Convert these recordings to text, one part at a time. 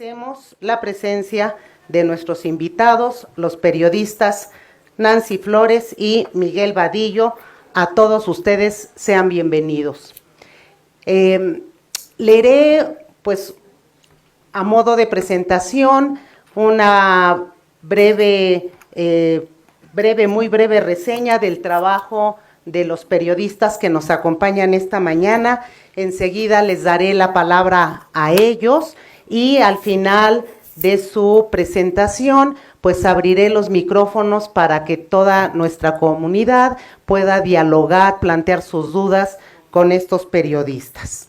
agradecemos la presencia de nuestros invitados, los periodistas Nancy Flores y Miguel Vadillo. A todos ustedes sean bienvenidos. Leeré, pues, a modo de presentación, una muy breve reseña del trabajo de los periodistas que nos acompañan esta mañana. Enseguida les daré la palabra a ellos y al final de su presentación, pues abriré los micrófonos para que toda nuestra comunidad pueda dialogar, plantear sus dudas con estos periodistas.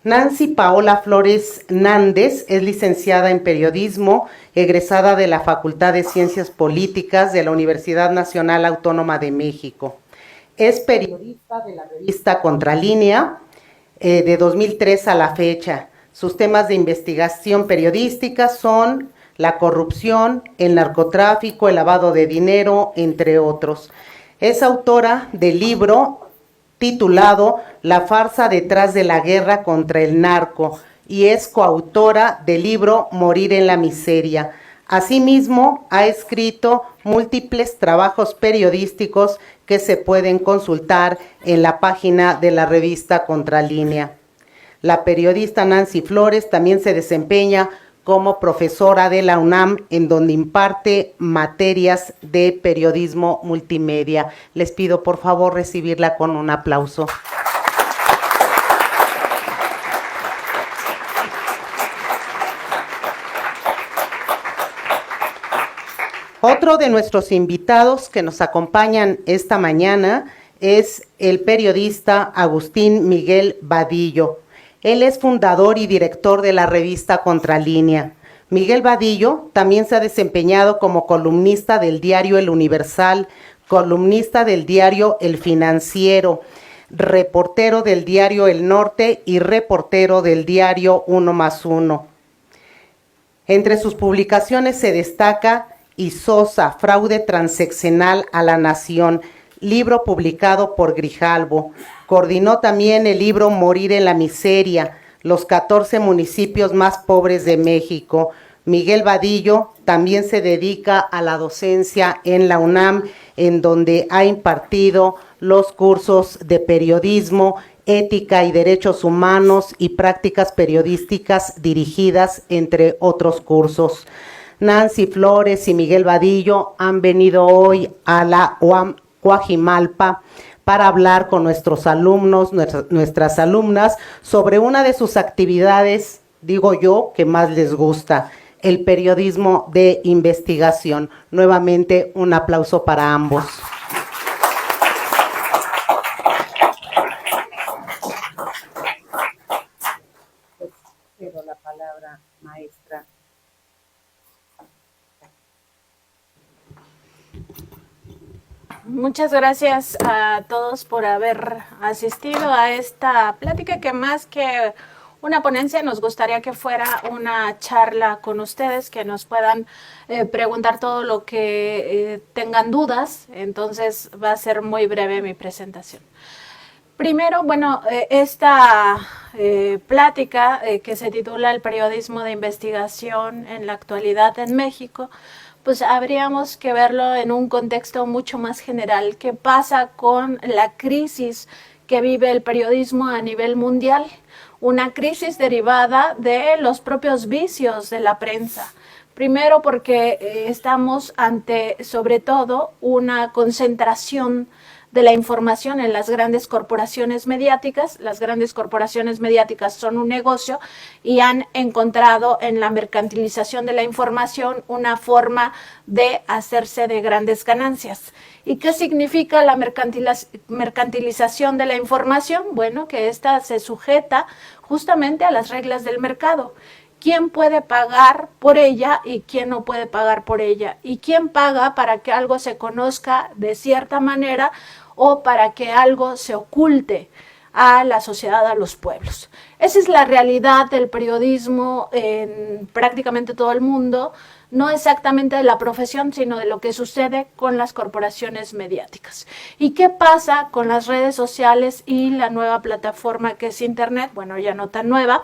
Nancy Paola Flores Nández es licenciada en periodismo, egresada de la Facultad de Ciencias Políticas de la Universidad Nacional Autónoma de México. Es periodista de la revista Contralínea de 2003 a la fecha. Sus temas de investigación periodística son la corrupción, el narcotráfico, el lavado de dinero, entre otros. Es autora del libro titulado La farsa detrás de la guerra contra el narco y es coautora del libro Morir en la miseria. Asimismo, ha escrito múltiples trabajos periodísticos que se pueden consultar en la página de la revista Contralínea. La periodista Nancy Flores también se desempeña como profesora de la UNAM, en donde imparte materias de periodismo multimedia. Les pido por favor recibirla con un aplauso. Otro de nuestros invitados que nos acompañan esta mañana es el periodista Agustín Miguel Vadillo. Él es fundador y director de la revista Contralínea. Miguel Vadillo también se ha desempeñado como columnista del diario El Universal, columnista del diario El Financiero, reportero del diario El Norte y reportero del diario 1+1. Entre sus publicaciones se destaca Isosa, fraude transeccional a la nación, libro publicado por Grijalbo. Coordinó también el libro Morir en la miseria, los 14 municipios más pobres de México. Miguel Vadillo también se dedica a la docencia en la UNAM, en donde ha impartido los cursos de periodismo, ética y derechos humanos y prácticas periodísticas dirigidas, entre otros cursos. Nancy Flores y Miguel Vadillo han venido hoy a la UAM Coajimalpa para hablar con nuestros alumnos, nuestras alumnas, sobre una de sus actividades, digo yo, que más les gusta, el periodismo de investigación. Nuevamente, un aplauso para ambos. Cedo la palabra, maestra. Muchas gracias a todos por haber asistido a esta plática, que más que una ponencia nos gustaría que fuera una charla con ustedes, que nos puedan preguntar todo lo que tengan dudas. Entonces va a ser muy breve mi presentación. Primero, bueno, esta plática que se titula El periodismo de investigación en la actualidad en México, pues habríamos que verlo en un contexto mucho más general. ¿Qué pasa con la crisis que vive el periodismo a nivel mundial? Una crisis derivada de los propios vicios de la prensa. Primero porque estamos ante, sobre todo, una concentración de la información en las grandes corporaciones mediáticas. Las grandes corporaciones mediáticas son un negocio y han encontrado en la mercantilización de la información una forma de hacerse de grandes ganancias. ¿Y qué significa la mercantilización de la información? Bueno, que ésta se sujeta justamente a las reglas del mercado. ¿Quién puede pagar por ella y quién no puede pagar por ella? ¿Y quién paga para que algo se conozca de cierta manera o para que algo se oculte a la sociedad, a los pueblos? Esa es la realidad del periodismo en prácticamente todo el mundo, no exactamente de la profesión, sino de lo que sucede con las corporaciones mediáticas. ¿Y qué pasa con las redes sociales y la nueva plataforma que es Internet? Bueno, ya no tan nueva,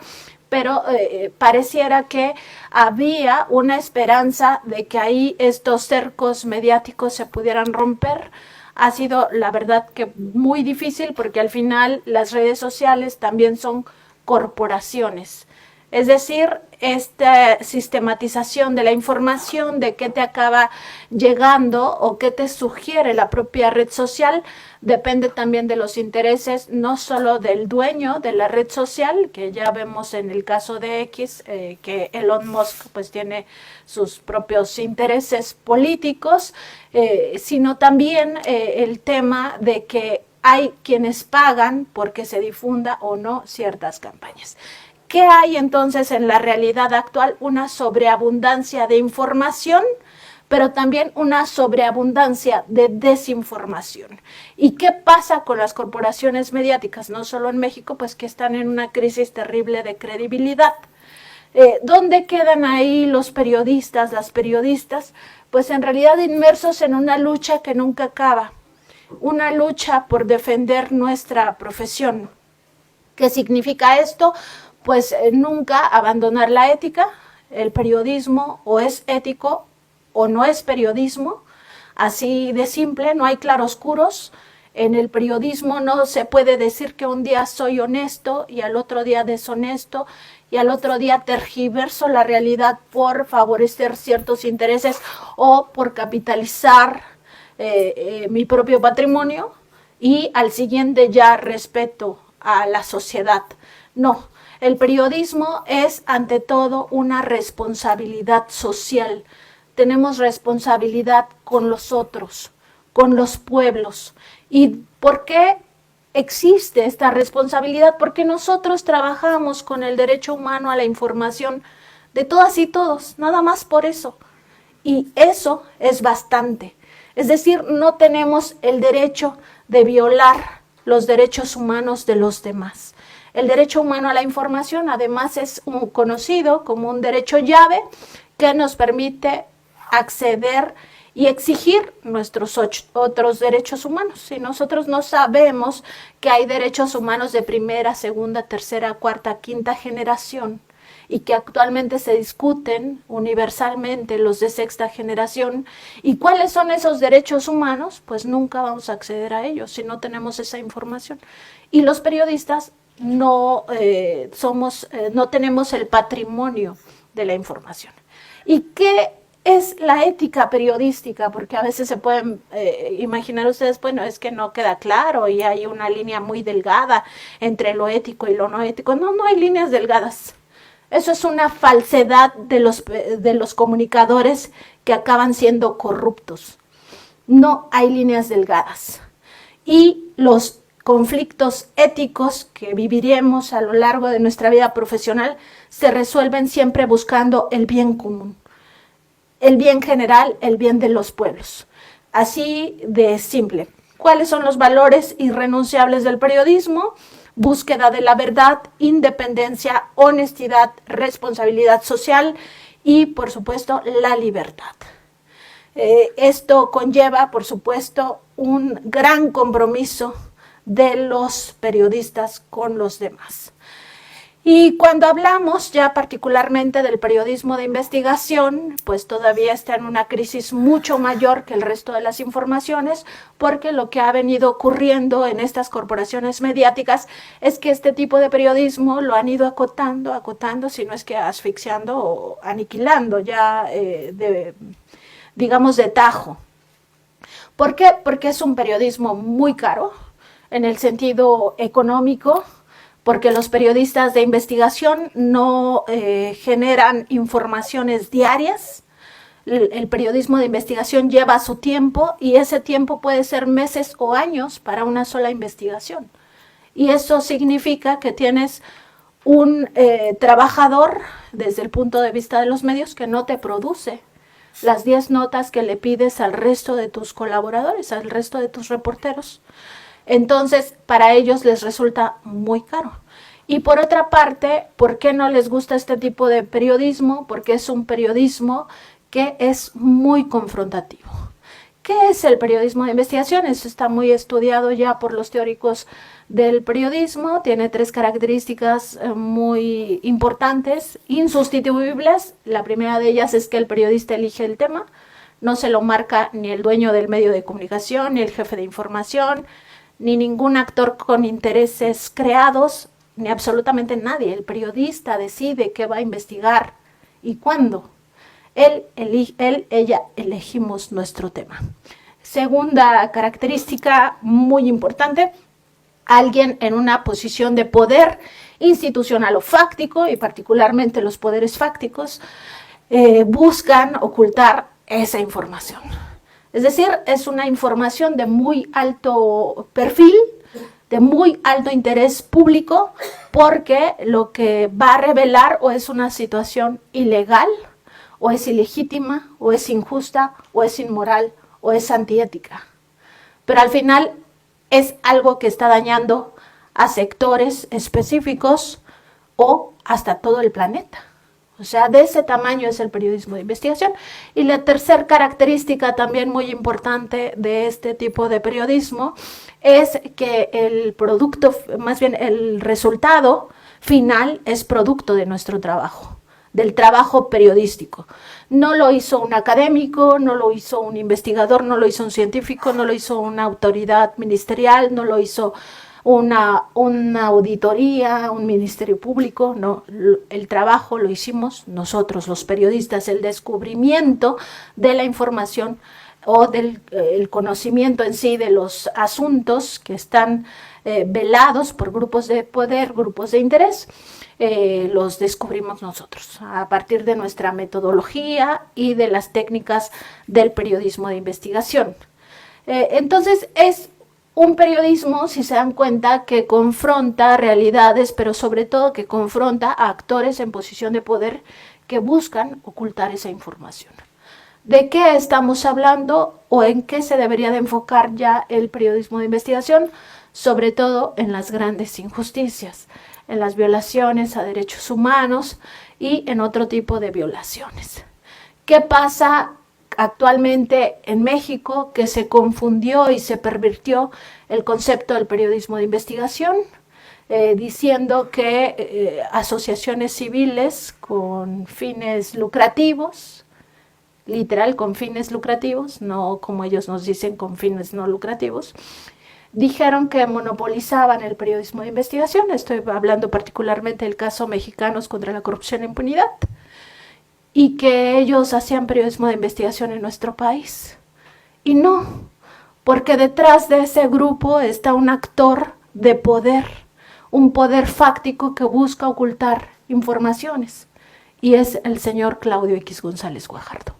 pero pareciera que había una esperanza de que ahí estos cercos mediáticos se pudieran romper. Ha sido, la verdad, que muy difícil porque al final las redes sociales también son corporaciones. Es decir, esta sistematización de la información, de qué te acaba llegando o qué te sugiere la propia red social, depende también de los intereses, no solo del dueño de la red social, que ya vemos en el caso de X, que Elon Musk pues tiene sus propios intereses políticos, sino también el tema de que hay quienes pagan porque se difunda o no ciertas campañas. ¿Qué hay entonces en la realidad actual? Una sobreabundancia de información, pero también una sobreabundancia de desinformación. ¿Y qué pasa con las corporaciones mediáticas? No solo en México, pues que están en una crisis terrible de credibilidad. ¿Dónde quedan ahí los periodistas, las periodistas? Pues en realidad inmersos en una lucha que nunca acaba, una lucha por defender nuestra profesión. ¿Qué significa esto? Pues nunca abandonar la ética. El periodismo o es ético o no es periodismo, así de simple, no hay claroscuros. En el periodismo no se puede decir que un día soy honesto y al otro día deshonesto y al otro día tergiverso la realidad por favorecer ciertos intereses o por capitalizar mi propio patrimonio y al siguiente ya respeto a la sociedad. No, el periodismo es ante todo una responsabilidad social. Tenemos responsabilidad con los otros, con los pueblos. ¿Y por qué existe esta responsabilidad? Porque nosotros trabajamos con el derecho humano a la información de todas y todos, nada más por eso. Y eso es bastante. Es decir, no tenemos el derecho de violar los derechos humanos de los demás. El derecho humano a la información además es conocido como un derecho llave que nos permite acceder y exigir nuestros otros derechos humanos. Si nosotros no sabemos que hay derechos humanos de primera, segunda, tercera, cuarta, quinta generación y que actualmente se discuten universalmente los de sexta generación, ¿y cuáles son esos derechos humanos? Pues nunca vamos a acceder a ellos si no tenemos esa información. Y los periodistas no no tenemos el patrimonio de la información. ¿Y qué es la ética periodística? Porque a veces se pueden imaginar ustedes, bueno, es que no queda claro y hay una línea muy delgada entre lo ético y lo no ético. No, no hay líneas delgadas. Eso es una falsedad de los comunicadores que acaban siendo corruptos. No hay líneas delgadas. Y los conflictos éticos que viviremos a lo largo de nuestra vida profesional se resuelven siempre buscando el bien común, el bien general, el bien de los pueblos. Así de simple. ¿Cuáles son los valores irrenunciables del periodismo? Búsqueda de la verdad, independencia, honestidad, responsabilidad social y, por supuesto, la libertad. Esto conlleva, por supuesto, un gran compromiso de los periodistas con los demás. Y cuando hablamos ya particularmente del periodismo de investigación, pues todavía está en una crisis mucho mayor que el resto de las informaciones, porque lo que ha venido ocurriendo en estas corporaciones mediáticas es que este tipo de periodismo lo han ido acotando, si no es que asfixiando o aniquilando ya, digamos, de tajo. ¿Por qué? Porque es un periodismo muy caro en el sentido económico, porque los periodistas de investigación no generan informaciones diarias. El periodismo de investigación lleva su tiempo y ese tiempo puede ser meses o años para una sola investigación. Y eso significa que tienes un trabajador desde el punto de vista de los medios que no te produce las 10 notas que le pides al resto de tus colaboradores, al resto de tus reporteros. Entonces, para ellos les resulta muy caro. Y por otra parte, ¿por qué no les gusta este tipo de periodismo? Porque es un periodismo que es muy confrontativo, ¿Qué es el periodismo de investigación? Eso está muy estudiado ya por los teóricos del periodismo. Tiene 3 características muy importantes, insustituibles. La primera de ellas es que el periodista elige el tema. No se lo marca ni el dueño del medio de comunicación, ni el jefe de información, ni ningún actor con intereses creados, ni absolutamente nadie. El periodista decide qué va a investigar y cuándo. Ella elegimos nuestro tema. Segunda característica muy importante, alguien en una posición de poder institucional o fáctico, y particularmente los poderes fácticos, buscan ocultar esa información. Es decir, es una información de muy alto perfil, de muy alto interés público, porque lo que va a revelar o es una situación ilegal, o es ilegítima, o es injusta, o es inmoral, o es antiética. Pero al final es algo que está dañando a sectores específicos o hasta todo el planeta. O sea, de ese tamaño es el periodismo de investigación. Y la tercera característica también muy importante de este tipo de periodismo es que el producto, más bien el resultado final es producto de nuestro trabajo, del trabajo periodístico. No lo hizo un académico, no lo hizo un investigador, no lo hizo un científico, no lo hizo una autoridad ministerial, no lo hizo una auditoría, un ministerio público. No, el trabajo lo hicimos nosotros, los periodistas, el descubrimiento de la información o del el conocimiento en sí de los asuntos que están velados por grupos de poder, grupos de interés. Los descubrimos nosotros a partir de nuestra metodología y de las técnicas del periodismo de investigación. Entonces es un periodismo, si se dan cuenta, que confronta realidades, pero sobre todo que confronta a actores en posición de poder que buscan ocultar esa información. ¿De qué estamos hablando o en qué se debería de enfocar ya el periodismo de investigación? Sobre todo en las grandes injusticias, en las violaciones a derechos humanos y en otro tipo de violaciones. ¿Qué pasa actualmente en México, que se confundió y se pervirtió el concepto del periodismo de investigación, diciendo que asociaciones civiles con fines lucrativos, literal con fines lucrativos, no como ellos nos dicen con fines no lucrativos, dijeron que monopolizaban el periodismo de investigación? Estoy hablando particularmente del caso Mexicanos contra la Corrupción e Impunidad, y que ellos hacían periodismo de investigación en nuestro país. Y no, porque detrás de ese grupo está un actor de poder, un poder fáctico que busca ocultar informaciones, y es el señor Claudio X González Guajardo.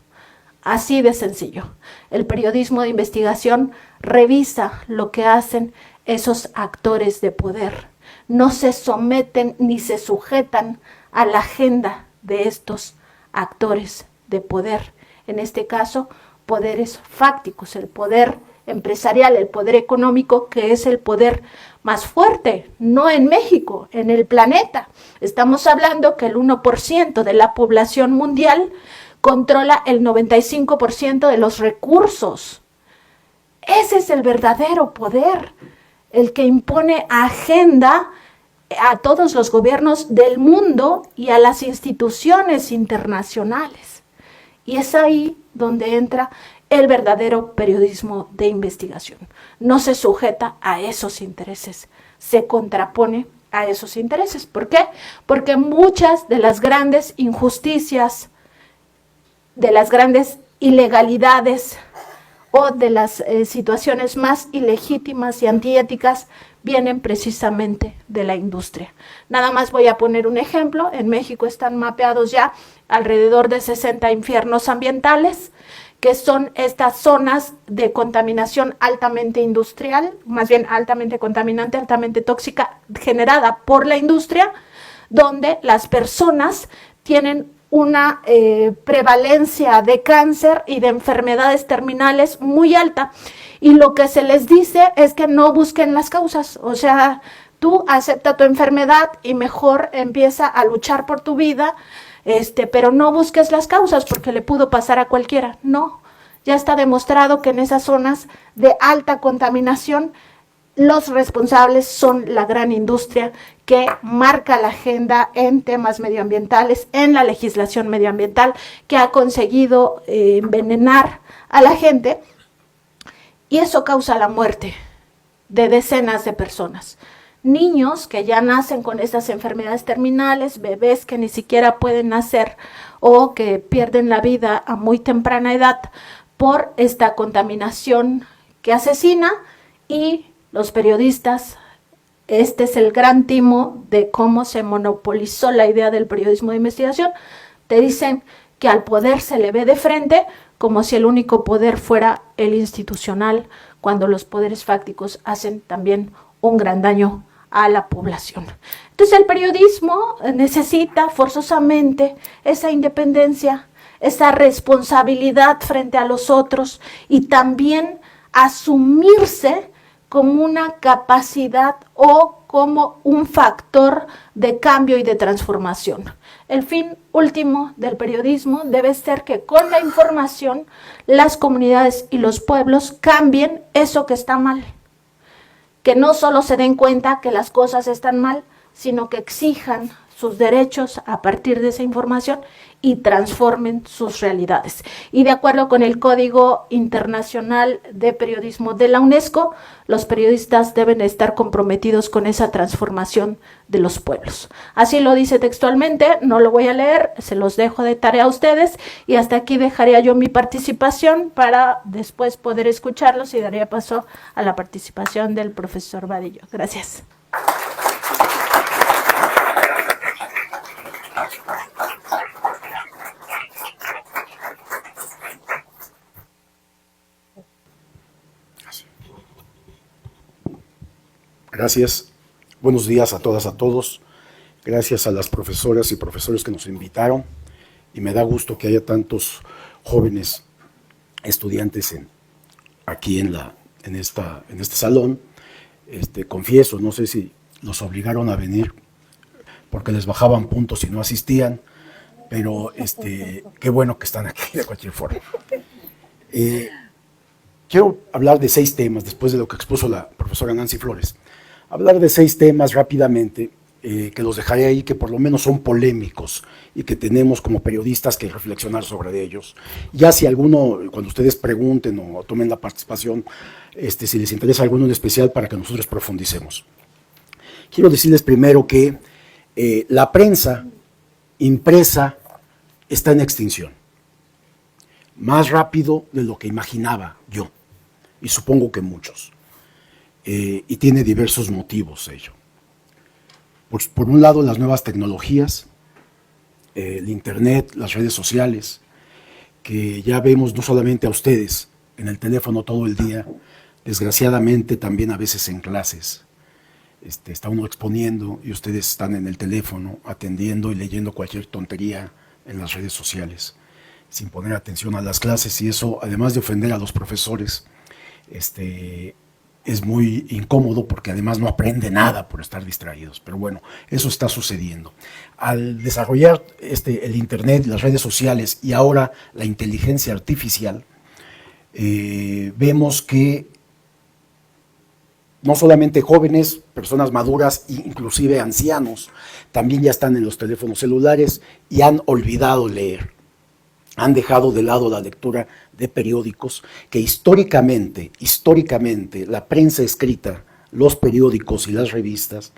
Así de sencillo. El periodismo de investigación revisa lo que hacen esos actores de poder. No se someten ni se sujetan a la agenda de estos actores de poder, en este caso poderes fácticos, el poder empresarial, el poder económico, que es el poder más fuerte, no en México, en el planeta. Estamos hablando que el 1% de la población mundial controla el 95% de los recursos. Ese es el verdadero poder, el que impone agenda a todos los gobiernos del mundo y a las instituciones internacionales. Y es ahí donde entra el verdadero periodismo de investigación. No se sujeta a esos intereses, se contrapone a esos intereses. ¿Por qué? Porque muchas de las grandes injusticias, de las grandes ilegalidades o de las situaciones más ilegítimas y antiéticas vienen precisamente de la industria. Nada más voy a poner un ejemplo. En México están mapeados ya alrededor de 60 infiernos ambientales, que son estas zonas de contaminación altamente industrial, más bien altamente contaminante, altamente tóxica, generada por la industria, donde las personas tienen una prevalencia de cáncer y de enfermedades terminales muy alta. Y lo que se les dice es que no busquen las causas. O sea, tú acepta tu enfermedad y mejor empieza a luchar por tu vida, pero no busques las causas porque le pudo pasar a cualquiera. No, Ya está demostrado que en esas zonas de alta contaminación los responsables son la gran industria que marca la agenda en temas medioambientales, en la legislación medioambiental, que ha conseguido envenenar a la gente, y eso causa la muerte de decenas de personas. Niños que ya nacen con estas enfermedades terminales, bebés que ni siquiera pueden nacer o que pierden la vida a muy temprana edad por esta contaminación que asesina. Y los periodistas, este es el gran timo de cómo se monopolizó la idea del periodismo de investigación. Te dicen que al poder se le ve de frente como si el único poder fuera el institucional, cuando los poderes fácticos hacen también un gran daño a la población. Entonces el periodismo necesita forzosamente esa independencia, esa responsabilidad frente a los otros y también asumirse como una capacidad o como un factor de cambio y de transformación. El fin último del periodismo debe ser que con la información las comunidades y los pueblos cambien eso que está mal. Que no solo se den cuenta que las cosas están mal, sino que exijan sus derechos a partir de esa información y transformen sus realidades. Y de acuerdo con el Código Internacional de Periodismo de la UNESCO, los periodistas deben estar comprometidos con esa transformación de los pueblos. Así lo dice textualmente, no lo voy a leer, se los dejo de tarea a ustedes, y hasta aquí dejaría yo mi participación para después poder escucharlos, y daría paso a la participación del profesor Vadillo. Gracias. Gracias. Buenos días a todas, a todos. Gracias a las profesoras y profesores que nos invitaron. Y me da gusto que haya tantos jóvenes estudiantes aquí en este salón. Confieso, no sé si los obligaron a venir porque les bajaban puntos y no asistían, pero qué bueno que están aquí de cualquier forma. Quiero hablar de 6 temas después de lo que expuso la profesora Nancy Flores. Hablar de 6 temas rápidamente, que los dejaré ahí, que por lo menos son polémicos y que tenemos como periodistas que reflexionar sobre ellos. Ya si alguno, cuando ustedes pregunten o tomen la participación, si les interesa alguno en especial, para que nosotros profundicemos. Quiero decirles primero que la prensa impresa está en extinción, más rápido de lo que imaginaba yo, y supongo que muchos. Y tiene diversos motivos ello. Pues, por un lado, las nuevas tecnologías, el internet, las redes sociales, que ya vemos no solamente a ustedes en el teléfono todo el día, desgraciadamente también a veces en clases. Está uno exponiendo y ustedes están en el teléfono atendiendo y leyendo cualquier tontería en las redes sociales, sin poner atención a las clases, y eso, además de ofender a los profesores, es muy incómodo porque además no aprende nada por estar distraídos. Pero bueno, eso está sucediendo. Al desarrollar el internet, las redes sociales y ahora la inteligencia artificial, vemos que no solamente jóvenes, personas maduras, inclusive ancianos, también ya están en los teléfonos celulares y han olvidado leer. Han dejado de lado la lectura de periódicos, que históricamente la prensa escrita, los periódicos y las revistas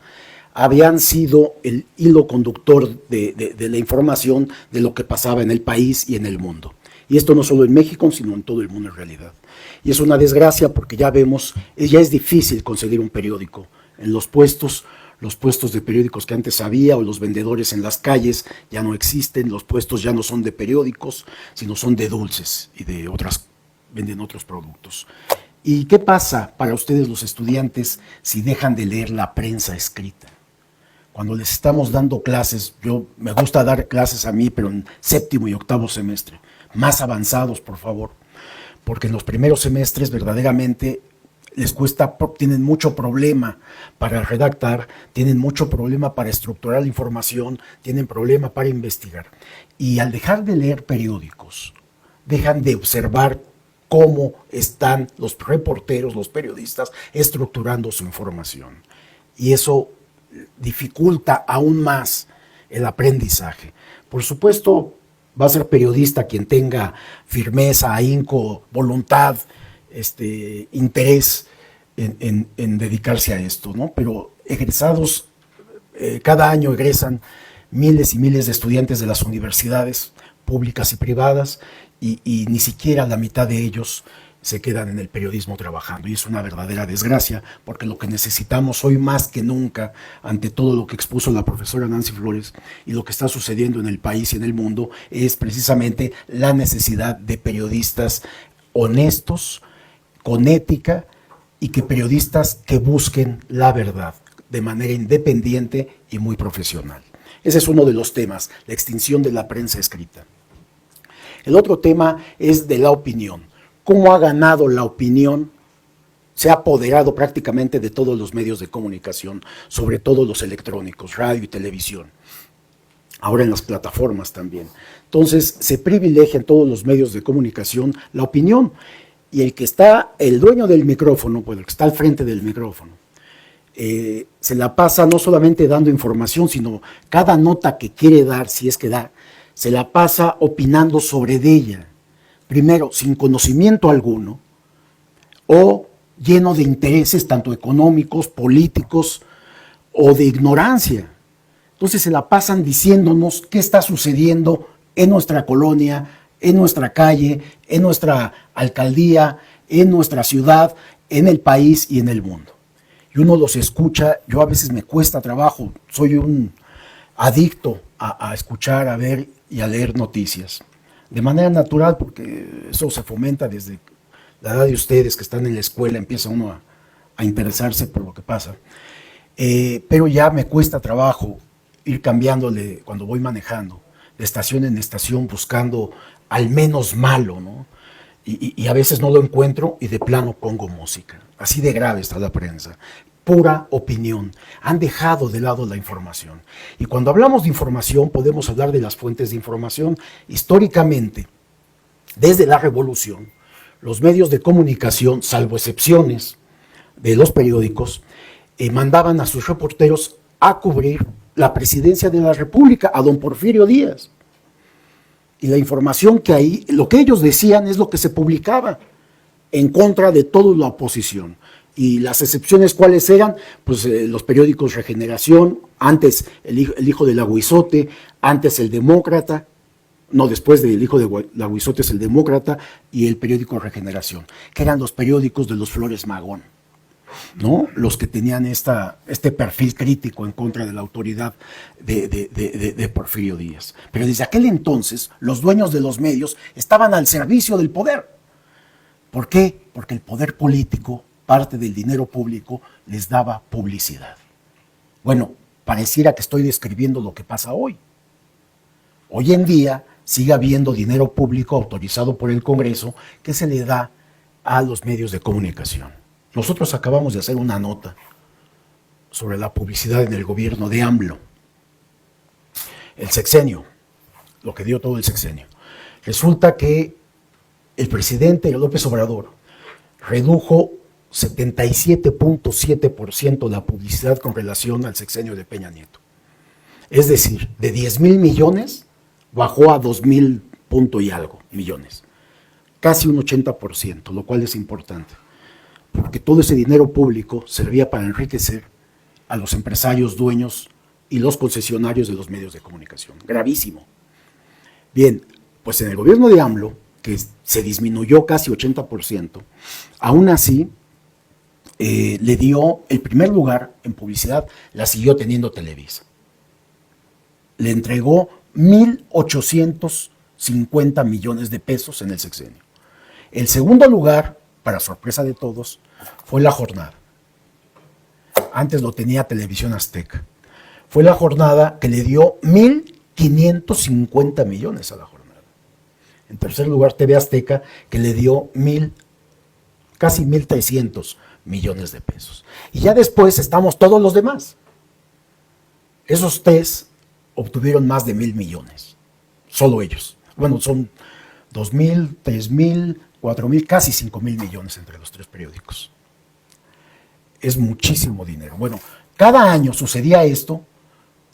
habían sido el hilo conductor de la información de lo que pasaba en el país y en el mundo. Y esto no solo en México, sino en todo el mundo en realidad. Y es una desgracia porque ya vemos, ya es difícil conseguir un periódico en los puestos de periódicos que antes había, o los vendedores en las calles ya no existen, los puestos ya no son de periódicos, sino son de dulces y venden otros productos. ¿Y qué pasa para ustedes los estudiantes si dejan de leer la prensa escrita? Cuando les estamos dando clases, me gusta dar clases a mí, pero en 7º y 8º semestre, más avanzados, por favor, porque en los primeros semestres verdaderamente les cuesta, tienen mucho problema para redactar, tienen mucho problema para estructurar la información, tienen problema para investigar. Y al dejar de leer periódicos, dejan de observar cómo están los reporteros, los periodistas, estructurando su información. Y eso dificulta aún más el aprendizaje. Por supuesto, va a ser periodista quien tenga firmeza, ahínco, voluntad, interés en dedicarse a esto, ¿no? Pero egresados, cada año egresan miles y miles de estudiantes de las universidades públicas y privadas y ni siquiera la mitad de ellos se quedan en el periodismo trabajando. Y es una verdadera desgracia, porque lo que necesitamos hoy más que nunca, ante todo lo que expuso la profesora Nancy Flores y lo que está sucediendo en el país y en el mundo, es precisamente la necesidad de periodistas honestos, con ética, y que periodistas que busquen la verdad de manera independiente y muy profesional. Ese es uno de los temas, la extinción de la prensa escrita. El otro tema es de la opinión. ¿Cómo ha ganado la opinión? Se ha apoderado prácticamente de todos los medios de comunicación, sobre todo los electrónicos, radio y televisión. Ahora en las plataformas también. Entonces se privilegia en todos los medios de comunicación la opinión. Y el dueño del micrófono, pues el que está al frente del micrófono, se la pasa no solamente dando información, sino cada nota que quiere dar, si es que da, se la pasa opinando sobre ella. Primero, sin conocimiento alguno, o lleno de intereses tanto económicos, políticos o de ignorancia. Entonces se la pasan diciéndonos qué está sucediendo en nuestra colonia, en nuestra calle, en nuestra alcaldía, en nuestra ciudad, en el país y en el mundo. Y uno los escucha, yo a veces me cuesta trabajo, soy un adicto a escuchar, a ver y a leer noticias. De manera natural, porque eso se fomenta desde la edad de ustedes que están en la escuela, empieza uno a interesarse por lo que pasa. Pero ya me cuesta trabajo ir cambiándole cuando voy manejando, de estación en estación, buscando al menos malo, ¿no? Y a veces no lo encuentro y de plano pongo música. Así de grave está la prensa. Pura opinión. Han dejado de lado la información. Y cuando hablamos de información, podemos hablar de las fuentes de información. Históricamente, desde la Revolución, los medios de comunicación, salvo excepciones de los periódicos, mandaban a sus reporteros a cubrir la presidencia de la República, a don Porfirio Díaz. Y la información que ahí, lo que ellos decían es lo que se publicaba en contra de toda la oposición. Y las excepciones, ¿cuáles eran? Pues los periódicos Regeneración, antes el hijo del Aguizote, antes el Demócrata, no, después del hijo del Aguizote es el Demócrata, y el periódico Regeneración, que eran los periódicos de los Flores Magón, ¿no? Los que tenían este perfil crítico en contra de la autoridad de Porfirio Díaz. Pero desde aquel entonces, los dueños de los medios estaban al servicio del poder. ¿Por qué? Porque el poder político, parte del dinero público, les daba publicidad. Bueno, pareciera que estoy describiendo lo que pasa hoy. Hoy en día sigue habiendo dinero público autorizado por el Congreso que se le da a los medios de comunicación. Nosotros acabamos de hacer una nota sobre la publicidad en el gobierno de AMLO. El sexenio, lo que dio todo el sexenio. Resulta que el presidente López Obrador redujo 77.7% la publicidad con relación al sexenio de Peña Nieto. Es decir, de 10,000 millones bajó a 2,000 punto y algo millones. Casi un 80%, lo cual es importante. Porque todo ese dinero público servía para enriquecer a los empresarios dueños y los concesionarios de los medios de comunicación. Gravísimo. Bien, pues en el gobierno de AMLO, que se disminuyó casi 80%, aún así le dio el primer lugar en publicidad, la siguió teniendo Televisa. Le entregó 1,850 millones de pesos en el sexenio. El segundo lugar, para sorpresa de todos, fue La Jornada. Antes lo tenía Televisión Azteca. Fue La Jornada que le dio 1,550 millones a La Jornada. En tercer lugar, TV Azteca, que le dio casi 1,300 millones de pesos. Y ya después estamos todos los demás. Esos tres obtuvieron más de 1,000 millones. Solo ellos. Bueno, son 2,000, 3,000, 4,000, casi 5,000 millones entre los tres periódicos. Es muchísimo dinero. Bueno, cada año sucedía esto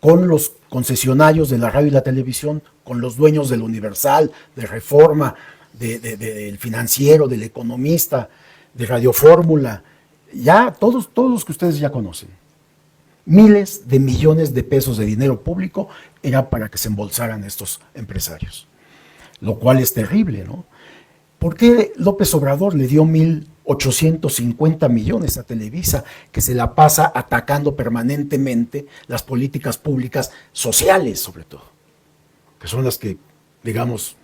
con los concesionarios de la radio y la televisión, con los dueños del Universal, de Reforma, del Financiero, del Economista, de Radio Fórmula, ya todos los que ustedes ya conocen. Miles de millones de pesos de dinero público era para que se embolsaran estos empresarios, lo cual es terrible, ¿no? ¿Por qué López Obrador le dio 1,850 millones a Televisa, que se la pasa atacando permanentemente las políticas públicas sociales, sobre todo? Que son las que, digamos,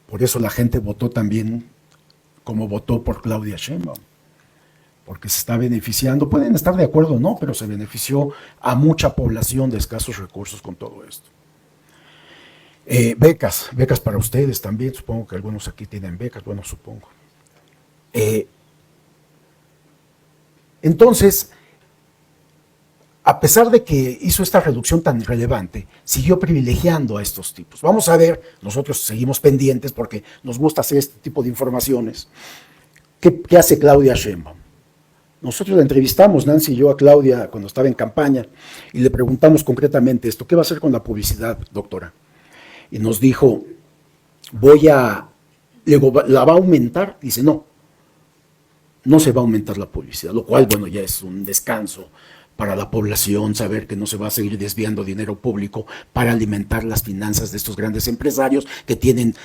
por eso la gente votó también como votó por Claudia Sheinbaum, porque se está beneficiando, pueden estar de acuerdo o no, pero se benefició a mucha población de escasos recursos con todo esto. Becas para ustedes también, supongo que algunos aquí tienen becas, bueno, supongo. Entonces, a pesar de que hizo esta reducción tan relevante, siguió privilegiando a estos tipos. Vamos a ver, nosotros seguimos pendientes porque nos gusta hacer este tipo de informaciones. ¿Qué hace Claudia Sheinbaum? Nosotros la entrevistamos, Nancy y yo, a Claudia cuando estaba en campaña y le preguntamos concretamente esto: ¿qué va a hacer con la publicidad, doctora? Y nos dijo, ¿la va a aumentar? Dice, no se va a aumentar la publicidad, lo cual, bueno, ya es un descanso para la población, saber que no se va a seguir desviando dinero público para alimentar las finanzas de estos grandes empresarios que tienen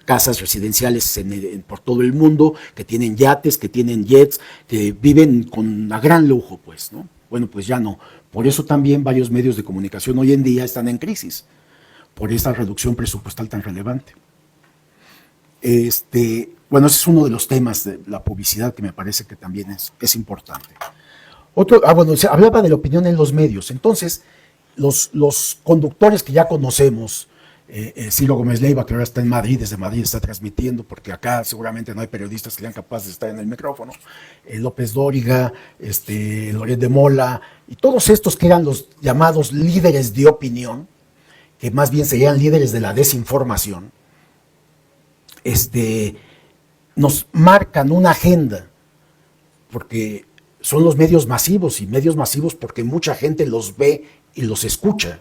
casas residenciales por todo el mundo, que tienen yates, que tienen jets, que viven con a gran lujo, pues, ¿no? Bueno, pues ya no. Por eso también varios medios de comunicación hoy en día están en crisis, por esta reducción presupuestal tan relevante. Bueno, ese es uno de los temas de la publicidad que me parece que también es importante. Bueno, se hablaba de la opinión en los medios. Entonces, los conductores que ya conocemos, Ciro Gómez Leiva, que ahora está en Madrid, desde Madrid está transmitiendo, porque acá seguramente no hay periodistas que sean capaces de estar en el micrófono, López Dóriga, Loret de Mola, y todos estos que eran los llamados líderes de opinión, que más bien serían líderes de la desinformación, nos marcan una agenda, porque son los medios masivos, y medios masivos porque mucha gente los ve y los escucha.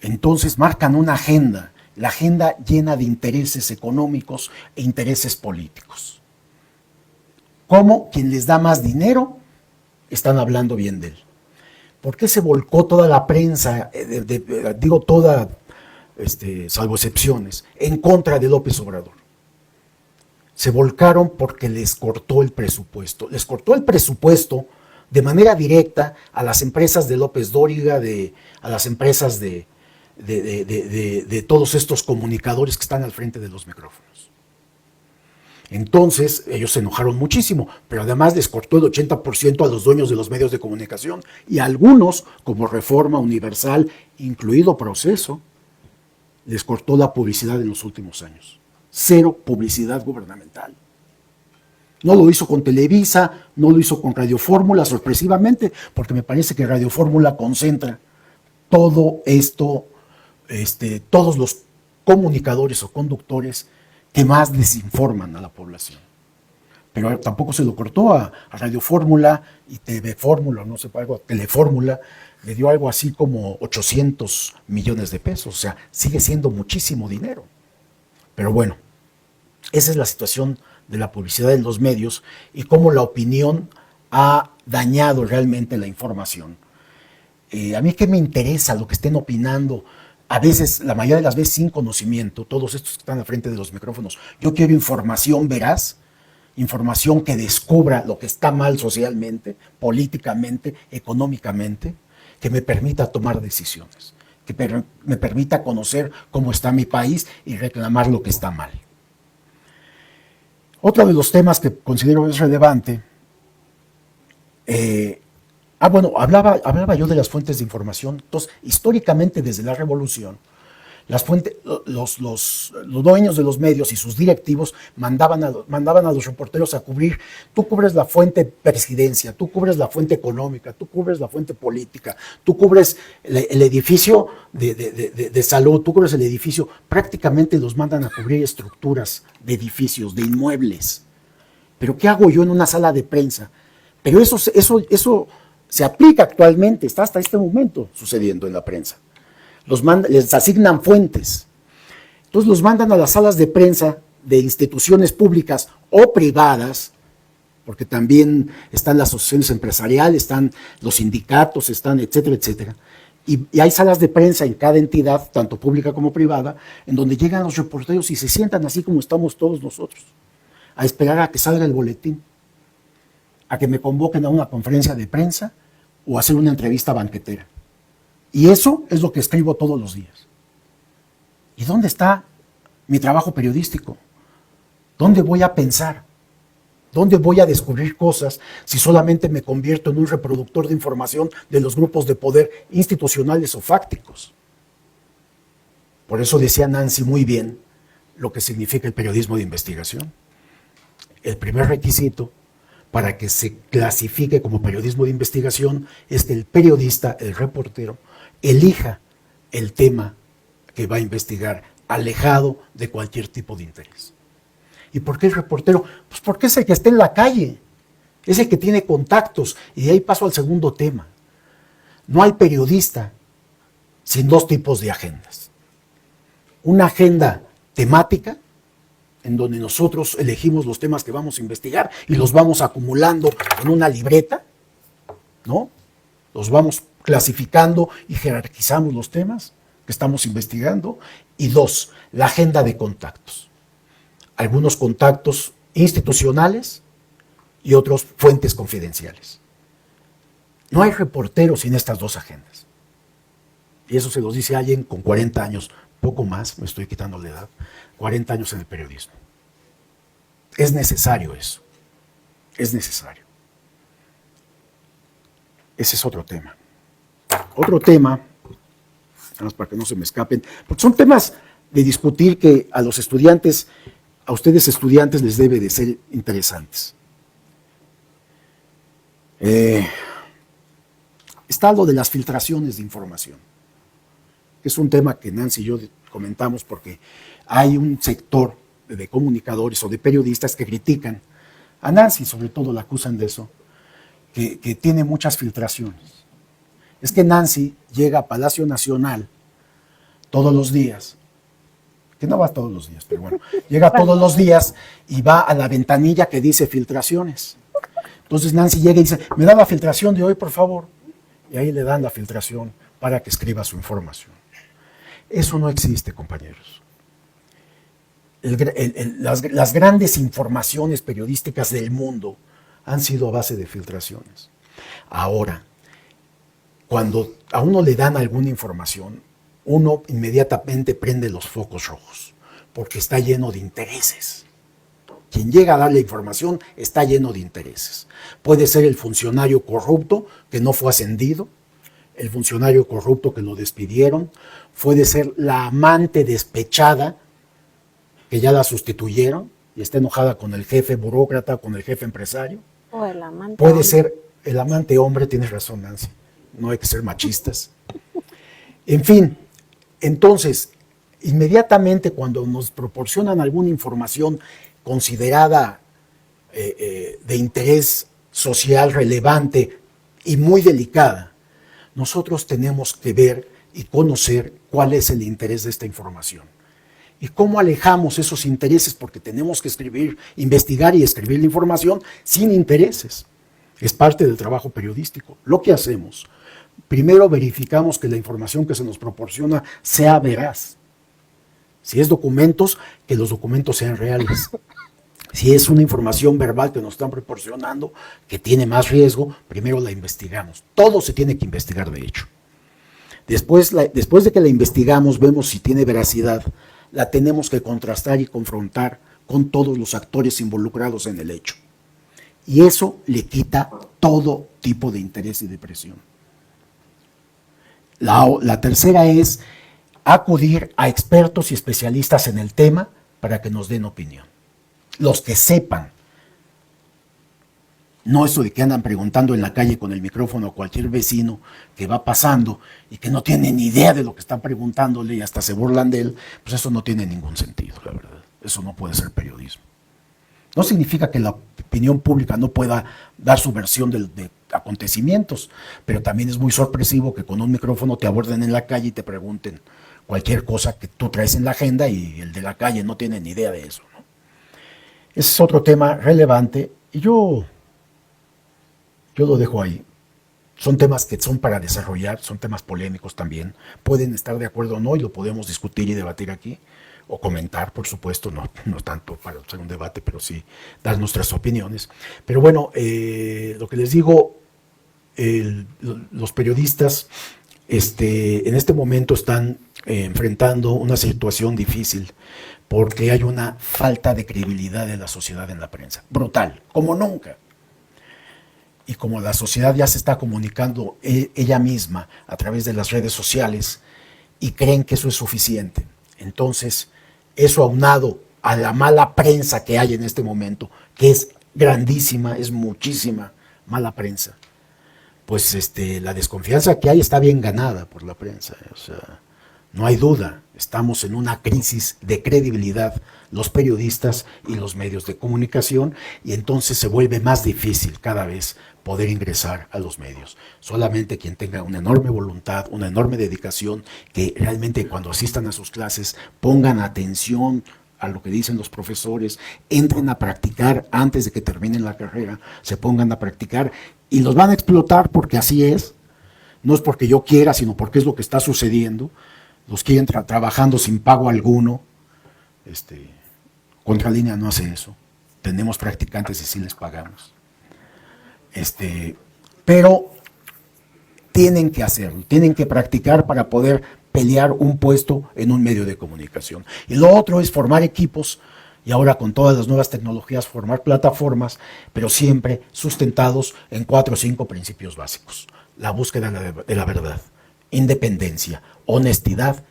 Entonces marcan una agenda, la agenda llena de intereses económicos e intereses políticos. ¿Cómo quien les da más dinero están hablando bien de él? ¿Por qué se volcó toda la prensa, digo toda, salvo excepciones, en contra de López Obrador? Se volcaron porque les cortó el presupuesto. Les cortó el presupuesto de manera directa a las empresas de López Dóriga, a las empresas de todos estos comunicadores que están al frente de los micrófonos. Entonces, ellos se enojaron muchísimo, pero además les cortó el 80% a los dueños de los medios de comunicación, y a algunos, como Reforma, Universal, incluido Proceso, les cortó la publicidad en los últimos años. 0 publicidad gubernamental. No lo hizo con Televisa, no lo hizo con Radio Fórmula, sorpresivamente, porque me parece que Radio Fórmula concentra todo esto, todos los comunicadores o conductores que más desinforman a la población. Pero tampoco se lo cortó a Radio Fórmula y TV Fórmula, no sé, algo, Telefórmula, le dio algo así como 800 millones de pesos, o sea, sigue siendo muchísimo dinero. Pero bueno, esa es la situación de la publicidad en los medios y cómo la opinión ha dañado realmente la información. A mí qué me interesa lo que estén opinando, a veces, la mayoría de las veces sin conocimiento, todos estos que están al frente de los micrófonos. Yo quiero información veraz, información que descubra lo que está mal socialmente, políticamente, económicamente, que me permita tomar decisiones, que me permita conocer cómo está mi país y reclamar lo que está mal. Otro de los temas que considero es relevante, hablaba yo de las fuentes de información. Entonces, históricamente, desde la Revolución, Los dueños de los medios y sus directivos mandaban a los reporteros a cubrir. Tú cubres la fuente presidencia, tú cubres la fuente económica, tú cubres la fuente política, tú cubres el edificio de salud, tú cubres el edificio. Prácticamente los mandan a cubrir estructuras de edificios, de inmuebles. Pero ¿qué hago yo en una sala de prensa? Pero eso se aplica actualmente, está hasta este momento sucediendo en la prensa. Les asignan fuentes. Entonces los mandan a las salas de prensa de instituciones públicas o privadas, porque también están las asociaciones empresariales, están los sindicatos, están etcétera, etcétera. Y hay salas de prensa en cada entidad, tanto pública como privada, en donde llegan los reporteros y se sientan así como estamos todos nosotros, a esperar a que salga el boletín, a que me convoquen a una conferencia de prensa o a hacer una entrevista banquetera. Y eso es lo que escribo todos los días. ¿Y dónde está mi trabajo periodístico? ¿Dónde voy a pensar? ¿Dónde voy a descubrir cosas si solamente me convierto en un reproductor de información de los grupos de poder institucionales o fácticos? Por eso decía Nancy muy bien lo que significa el periodismo de investigación. El primer requisito para que se clasifique como periodismo de investigación es que el periodista, el reportero, elija el tema que va a investigar, alejado de cualquier tipo de interés. ¿Y por qué el reportero? Pues porque es el que está en la calle, es el que tiene contactos, y de ahí paso al segundo tema. No hay periodista sin dos tipos de agendas. Una agenda temática, en donde nosotros elegimos los temas que vamos a investigar y los vamos acumulando en una libreta, ¿no? Los vamos clasificando y jerarquizamos los temas que estamos investigando. Y dos, la agenda de contactos. Algunos contactos institucionales y otros fuentes confidenciales. No hay reportero sin estas dos agendas. Y eso se los dice alguien con 40 años, poco más, me estoy quitando la edad, 40 años en el periodismo. Es necesario eso. Es necesario. Ese es otro tema. Otro tema, nada más para que no se me escapen, porque son temas de discutir que a los estudiantes, a ustedes estudiantes les debe de ser interesantes. Está lo de las filtraciones de información. Es un tema que Nancy y yo comentamos porque hay un sector de comunicadores o de periodistas que critican a Nancy, sobre todo la acusan de eso, que tiene muchas filtraciones. Es que Nancy llega a Palacio Nacional todos los días, que no va todos los días, pero bueno, llega todos los días y va a la ventanilla que dice filtraciones. Entonces Nancy llega y dice, ¿me da la filtración de hoy, por favor? Y ahí le dan la filtración para que escriba su información. Eso no existe, compañeros. Las grandes informaciones periodísticas del mundo han sido a base de filtraciones. Ahora, cuando a uno le dan alguna información, uno inmediatamente prende los focos rojos, porque está lleno de intereses. Quien llega a darle información está lleno de intereses. Puede ser el funcionario corrupto que no fue ascendido, el funcionario corrupto que lo despidieron, puede ser la amante despechada que ya la sustituyeron y está enojada con el jefe burócrata, con el jefe empresario. O el amante. Puede ser el amante hombre, tienes razón, Nancy, no hay que ser machistas. En fin, entonces, inmediatamente cuando nos proporcionan alguna información considerada de interés social relevante y muy delicada, nosotros tenemos que ver y conocer cuál es el interés de esta información. ¿Y cómo alejamos esos intereses? Porque tenemos que escribir, investigar y escribir la información sin intereses. Es parte del trabajo periodístico. Lo que hacemos, primero verificamos que la información que se nos proporciona sea veraz. Si es documentos, que los documentos sean reales. Si es una información verbal que nos están proporcionando, que tiene más riesgo, primero la investigamos. Todo se tiene que investigar, de hecho. Después de que la investigamos, vemos si tiene veracidad, la tenemos que contrastar y confrontar con todos los actores involucrados en el hecho. Y eso le quita todo tipo de interés y de presión. La tercera es acudir a expertos y especialistas en el tema para que nos den opinión. Los que sepan. No eso de que andan preguntando en la calle con el micrófono a cualquier vecino que va pasando y que no tiene ni idea de lo que están preguntándole y hasta se burlan de él, pues eso no tiene ningún sentido, la verdad. Eso no puede ser periodismo. No significa que la opinión pública no pueda dar su versión de acontecimientos, pero también es muy sorpresivo que con un micrófono te aborden en la calle y te pregunten cualquier cosa que tú traes en la agenda y el de la calle no tiene ni idea de eso, ¿no? Ese es otro tema relevante y yo lo dejo ahí. Son temas que son para desarrollar, son temas polémicos también. Pueden estar de acuerdo o no y lo podemos discutir y debatir aquí, o comentar, por supuesto, no tanto para hacer un debate, pero sí dar nuestras opiniones. Pero bueno, lo que les digo, los periodistas en este momento están enfrentando una situación difícil porque hay una falta de credibilidad de la sociedad en la prensa, brutal, como nunca. Y como la sociedad ya se está comunicando ella misma a través de las redes sociales y creen que eso es suficiente, entonces eso aunado a la mala prensa que hay en este momento, que es grandísima, es muchísima mala prensa, pues la desconfianza que hay está bien ganada por la prensa, o sea, no hay duda, estamos en una crisis de credibilidad, los periodistas y los medios de comunicación, y entonces se vuelve más difícil cada vez poder ingresar a los medios. Solamente quien tenga una enorme voluntad, una enorme dedicación, que realmente cuando asistan a sus clases pongan atención a lo que dicen los profesores, entren a practicar antes de que terminen la carrera, se pongan a practicar y los van a explotar porque así es, no es porque yo quiera, sino porque es lo que está sucediendo. Los quieren trabajando sin pago alguno. Contralínea no hace eso. Tenemos practicantes y sí les pagamos. Pero tienen que hacerlo, tienen que practicar para poder pelear un puesto en un medio de comunicación. Y lo otro es formar equipos y ahora con todas las nuevas tecnologías formar plataformas, pero siempre sustentados en 4 o 5 principios básicos. La búsqueda de la verdad, independencia, honestidad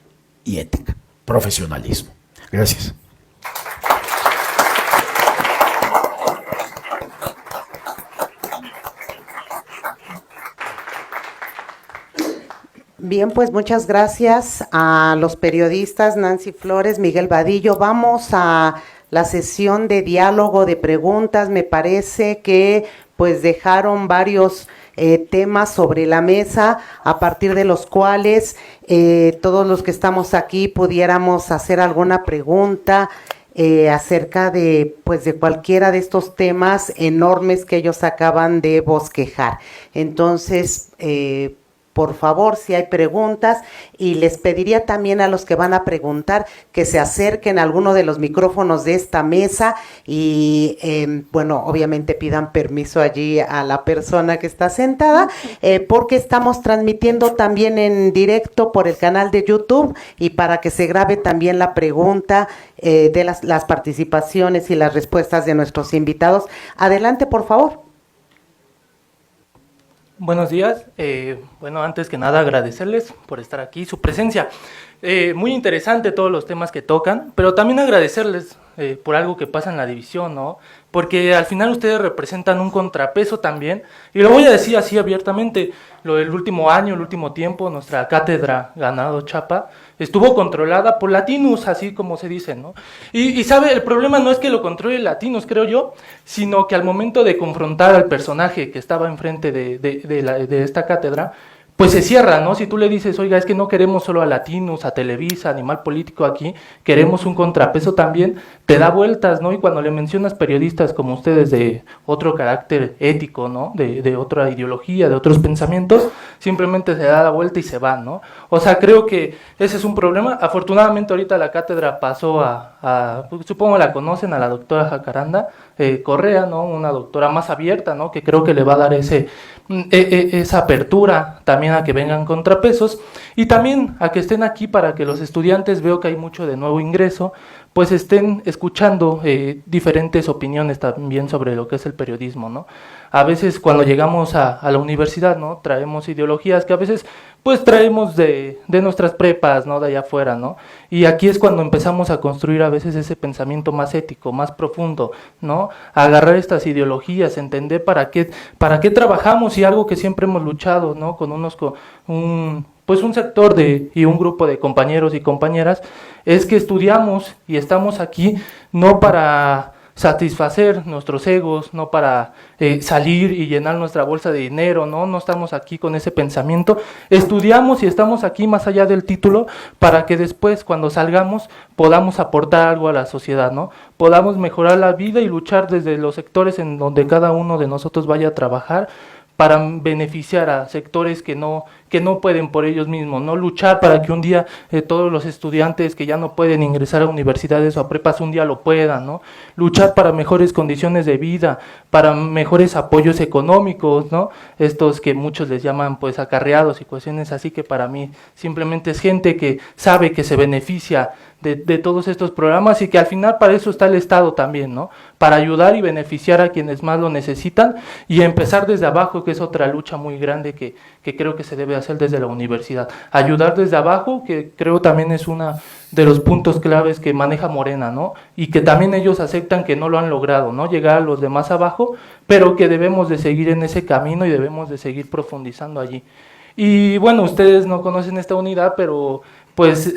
y ética, profesionalismo. Gracias. Bien, pues muchas gracias a los periodistas Nancy Flores, Miguel Vadillo. Vamos a la sesión de diálogo, de preguntas. Me parece que pues dejaron varios temas sobre la mesa, a partir de los cuales todos los que estamos aquí pudiéramos hacer alguna pregunta acerca de cualquiera de estos temas enormes que ellos acaban de bosquejar. Entonces, por favor, si hay preguntas, y les pediría también a los que van a preguntar que se acerquen a alguno de los micrófonos de esta mesa y, obviamente pidan permiso allí a la persona que está sentada, porque estamos transmitiendo también en directo por el canal de YouTube y para que se grabe también la pregunta de las participaciones y las respuestas de nuestros invitados. Adelante, por favor. Buenos días. Antes que nada agradecerles por estar aquí, su presencia. Muy interesante todos los temas que tocan, pero también agradecerles por algo que pasa en la división, ¿no? Porque al final ustedes representan un contrapeso también, y lo voy a decir así abiertamente, lo del último año, el último tiempo, nuestra cátedra Ganado Chapa estuvo controlada por latinos, así como se dice, ¿no? Y sabe, el problema no es que lo controle latinos, creo yo, sino que al momento de confrontar al personaje que estaba enfrente de esta cátedra, pues se cierra, ¿no? Si tú le dices, oiga, es que no queremos solo a latinos, a Televisa, Animal Político aquí, queremos un contrapeso también, te da vueltas, ¿no? Y cuando le mencionas periodistas como ustedes de otro carácter ético, ¿no? De otra ideología, de otros pensamientos, simplemente se da la vuelta y se van, ¿no? O sea, creo que ese es un problema. Afortunadamente ahorita la cátedra pasó supongo la conocen, a la doctora Jacaranda Correa, ¿no? Una doctora más abierta, ¿no? Que creo que le va a dar esa apertura también a que vengan contrapesos y también a que estén aquí para que los estudiantes, veo que hay mucho de nuevo ingreso, pues estén escuchando diferentes opiniones también sobre lo que es el periodismo, ¿no? A veces cuando llegamos a la universidad, ¿no? Traemos ideologías que a veces pues traemos de nuestras prepas, ¿no? De allá afuera, ¿no? Y aquí es cuando empezamos a construir a veces ese pensamiento más ético, más profundo, ¿no? A agarrar estas ideologías, entender para qué trabajamos y algo que siempre hemos luchado, ¿no? Con pues un sector y un grupo de compañeros y compañeras, es que estudiamos y estamos aquí no para satisfacer nuestros egos, no para salir y llenar nuestra bolsa de dinero, no estamos aquí con ese pensamiento, estudiamos y estamos aquí más allá del título para que después cuando salgamos podamos aportar algo a la sociedad, ¿no? Podamos mejorar la vida y luchar desde los sectores en donde cada uno de nosotros vaya a trabajar para beneficiar a sectores que no pueden por ellos mismos, no luchar para que un día todos los estudiantes que ya no pueden ingresar a universidades o a prepas un día lo puedan, ¿no? Luchar para mejores condiciones de vida, para mejores apoyos económicos, ¿no? Estos que muchos les llaman pues acarreados y cuestiones así, que para mí simplemente es gente que sabe que se beneficia de todos estos programas y que al final para eso está el Estado también, ¿no? Para ayudar y beneficiar a quienes más lo necesitan y empezar desde abajo, que es otra lucha muy grande que creo que se debe hacer desde la universidad. Ayudar desde abajo, que creo también es uno de los puntos claves que maneja Morena, ¿no? Y que también ellos aceptan que no lo han logrado, ¿no? Llegar a los de más abajo, pero que debemos de seguir en ese camino y debemos de seguir profundizando allí. Y bueno, ustedes no conocen esta unidad, pero pues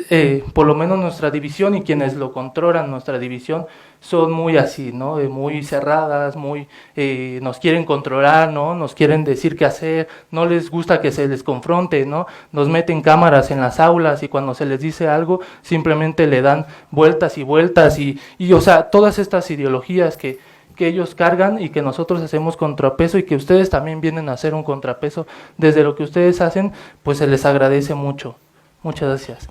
por lo menos nuestra división y quienes lo controlan, nuestra división, son muy así, ¿no? Muy cerradas, muy nos quieren controlar, ¿no? Nos quieren decir qué hacer, no les gusta que se les confronte, ¿no? Nos meten cámaras en las aulas y cuando se les dice algo simplemente le dan vueltas y vueltas y o sea, todas estas ideologías que ellos cargan y que nosotros hacemos contrapeso y que ustedes también vienen a hacer un contrapeso desde lo que ustedes hacen, pues se les agradece mucho. Muchas gracias.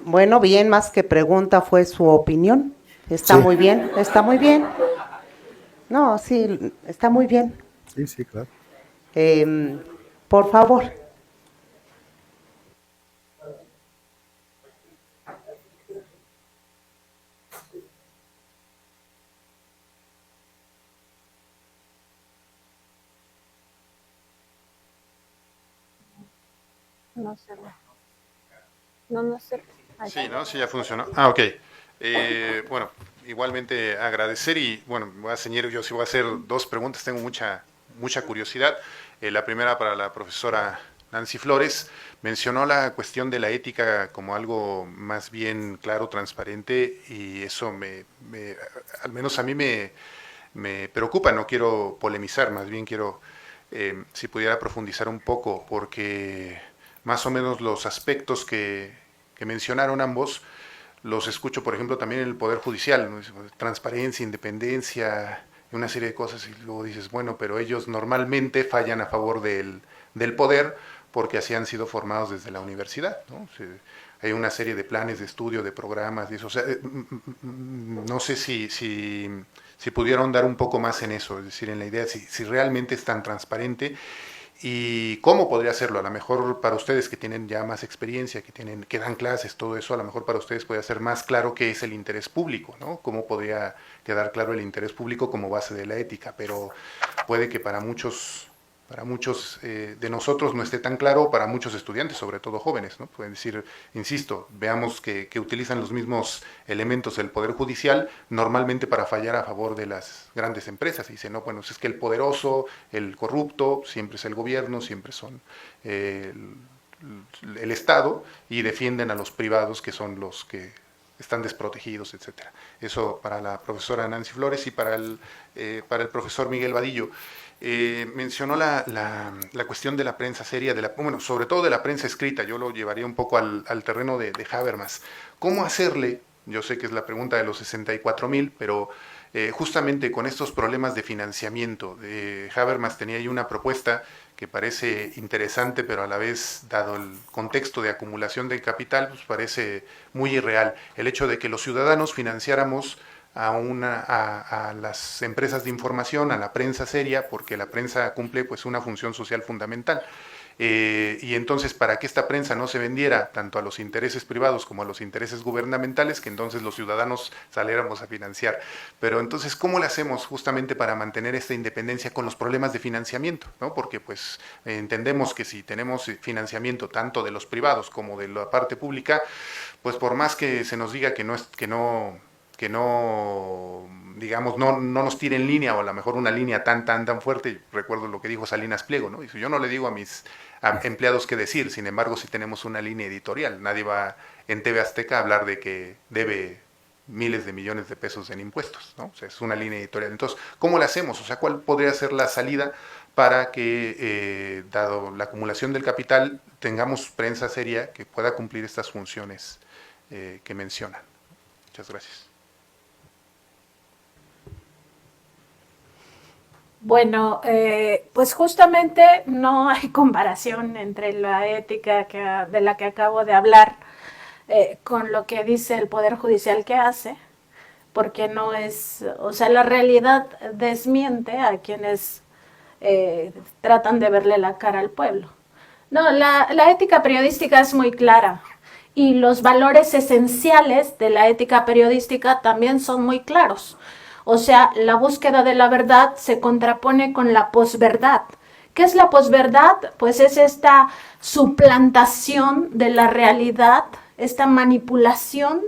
Bueno, bien, más que pregunta fue su opinión. Está Sí. muy bien, está muy bien. No, sí, está muy bien. Sí, sí, claro. Por favor. No sé. No sé. Sí, ¿no? Sí, ya funcionó. Ah, ok. Bueno, igualmente agradecer y, bueno, voy a ceñir, yo sí voy a hacer dos preguntas, tengo mucha curiosidad. La primera para la profesora Nancy Flores. Mencionó la cuestión de la ética como algo más bien claro, transparente, y eso al menos a mí me preocupa, no quiero polemizar, más bien quiero, si pudiera profundizar un poco, porque más o menos los aspectos que mencionaron ambos, los escucho, por ejemplo, también en el Poder Judicial, ¿no? Transparencia, independencia, una serie de cosas, y luego dices, bueno, pero ellos normalmente fallan a favor del poder porque así han sido formados desde la universidad, ¿no? Hay una serie de planes de estudio, de programas, y eso, o sea, no sé si pudieron dar un poco más en eso, es decir, en la idea, si realmente es tan transparente. ¿Y cómo podría hacerlo? A lo mejor para ustedes que tienen ya más experiencia, que dan clases, todo eso, a lo mejor para ustedes puede ser más claro qué es el interés público, ¿no? Cómo podría quedar claro el interés público como base de la ética, pero puede que para muchos de nosotros no esté tan claro, para muchos estudiantes, sobre todo jóvenes, ¿no? Pueden decir, insisto, veamos que utilizan los mismos elementos del Poder Judicial normalmente para fallar a favor de las grandes empresas. Y dicen, no, bueno, es que el poderoso, el corrupto, siempre es el gobierno, siempre son el Estado, y defienden a los privados, que son los que están desprotegidos, etcétera. Eso para la profesora Nancy Flores y para el profesor Miguel Vadillo. Mencionó la cuestión de la prensa seria, bueno, sobre todo de la prensa escrita. Yo lo llevaría un poco al terreno de Habermas. ¿Cómo hacerle? Yo sé que es la pregunta de los 64,000, pero justamente con estos problemas de financiamiento, Habermas tenía ahí una propuesta que parece interesante, pero a la vez, dado el contexto de acumulación de capital, pues parece muy irreal. El hecho de que los ciudadanos financiáramos a las empresas de información, a la prensa seria, porque la prensa cumple pues una función social fundamental. Y entonces, para que esta prensa no se vendiera tanto a los intereses privados como a los intereses gubernamentales, que entonces los ciudadanos saliéramos a financiar. Pero entonces, ¿cómo le hacemos justamente para mantener esta independencia con los problemas de financiamiento, ¿no? Porque pues entendemos que si tenemos financiamiento tanto de los privados como de la parte pública, pues por más que se nos diga que no digamos, no nos tire en línea, o a lo mejor una línea tan fuerte. Recuerdo lo que dijo Salinas Pliego, ¿no? Dice, yo no le digo a mis empleados qué decir, sin embargo, si tenemos una línea editorial, nadie va en TV Azteca a hablar de que debe miles de millones de pesos en impuestos, ¿no? O sea, es una línea editorial. Entonces, ¿cómo la hacemos? O sea, ¿cuál podría ser la salida para que, dado la acumulación del capital, tengamos prensa seria que pueda cumplir estas funciones que mencionan? Muchas gracias. Bueno, pues justamente no hay comparación entre la ética de la que acabo de hablar con lo que dice el Poder Judicial que hace, porque no es, o sea, la realidad desmiente a quienes tratan de verle la cara al pueblo. No, la ética periodística es muy clara y los valores esenciales de la ética periodística también son muy claros. O sea, la búsqueda de la verdad se contrapone con la posverdad. ¿Qué es la posverdad? Pues es esta suplantación de la realidad, esta manipulación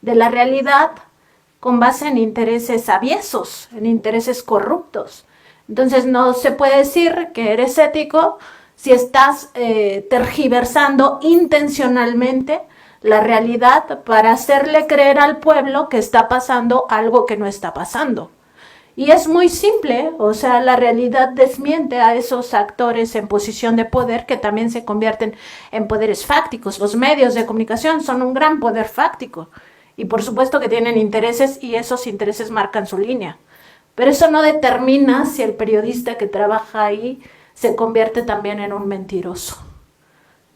de la realidad con base en intereses aviesos, en intereses corruptos. Entonces no se puede decir que eres ético si estás tergiversando intencionalmente la realidad para hacerle creer al pueblo que está pasando algo que no está pasando. Y es muy simple, o sea, la realidad desmiente a esos actores en posición de poder que también se convierten en poderes fácticos. Los medios de comunicación son un gran poder fáctico y por supuesto que tienen intereses y esos intereses marcan su línea. Pero eso no determina si el periodista que trabaja ahí se convierte también en un mentiroso.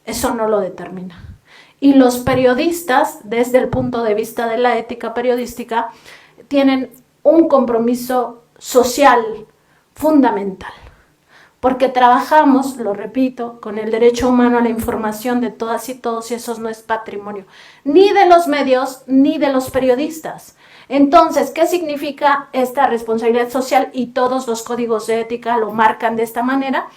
Eso no lo determina. Y los periodistas, desde el punto de vista de la ética periodística, tienen un compromiso social fundamental. Porque trabajamos, lo repito, con el derecho humano a la información de todas y todos, y eso no es patrimonio ni de los medios ni de los periodistas. Entonces, ¿qué significa esta responsabilidad social? Y todos los códigos de ética lo marcan de esta manera,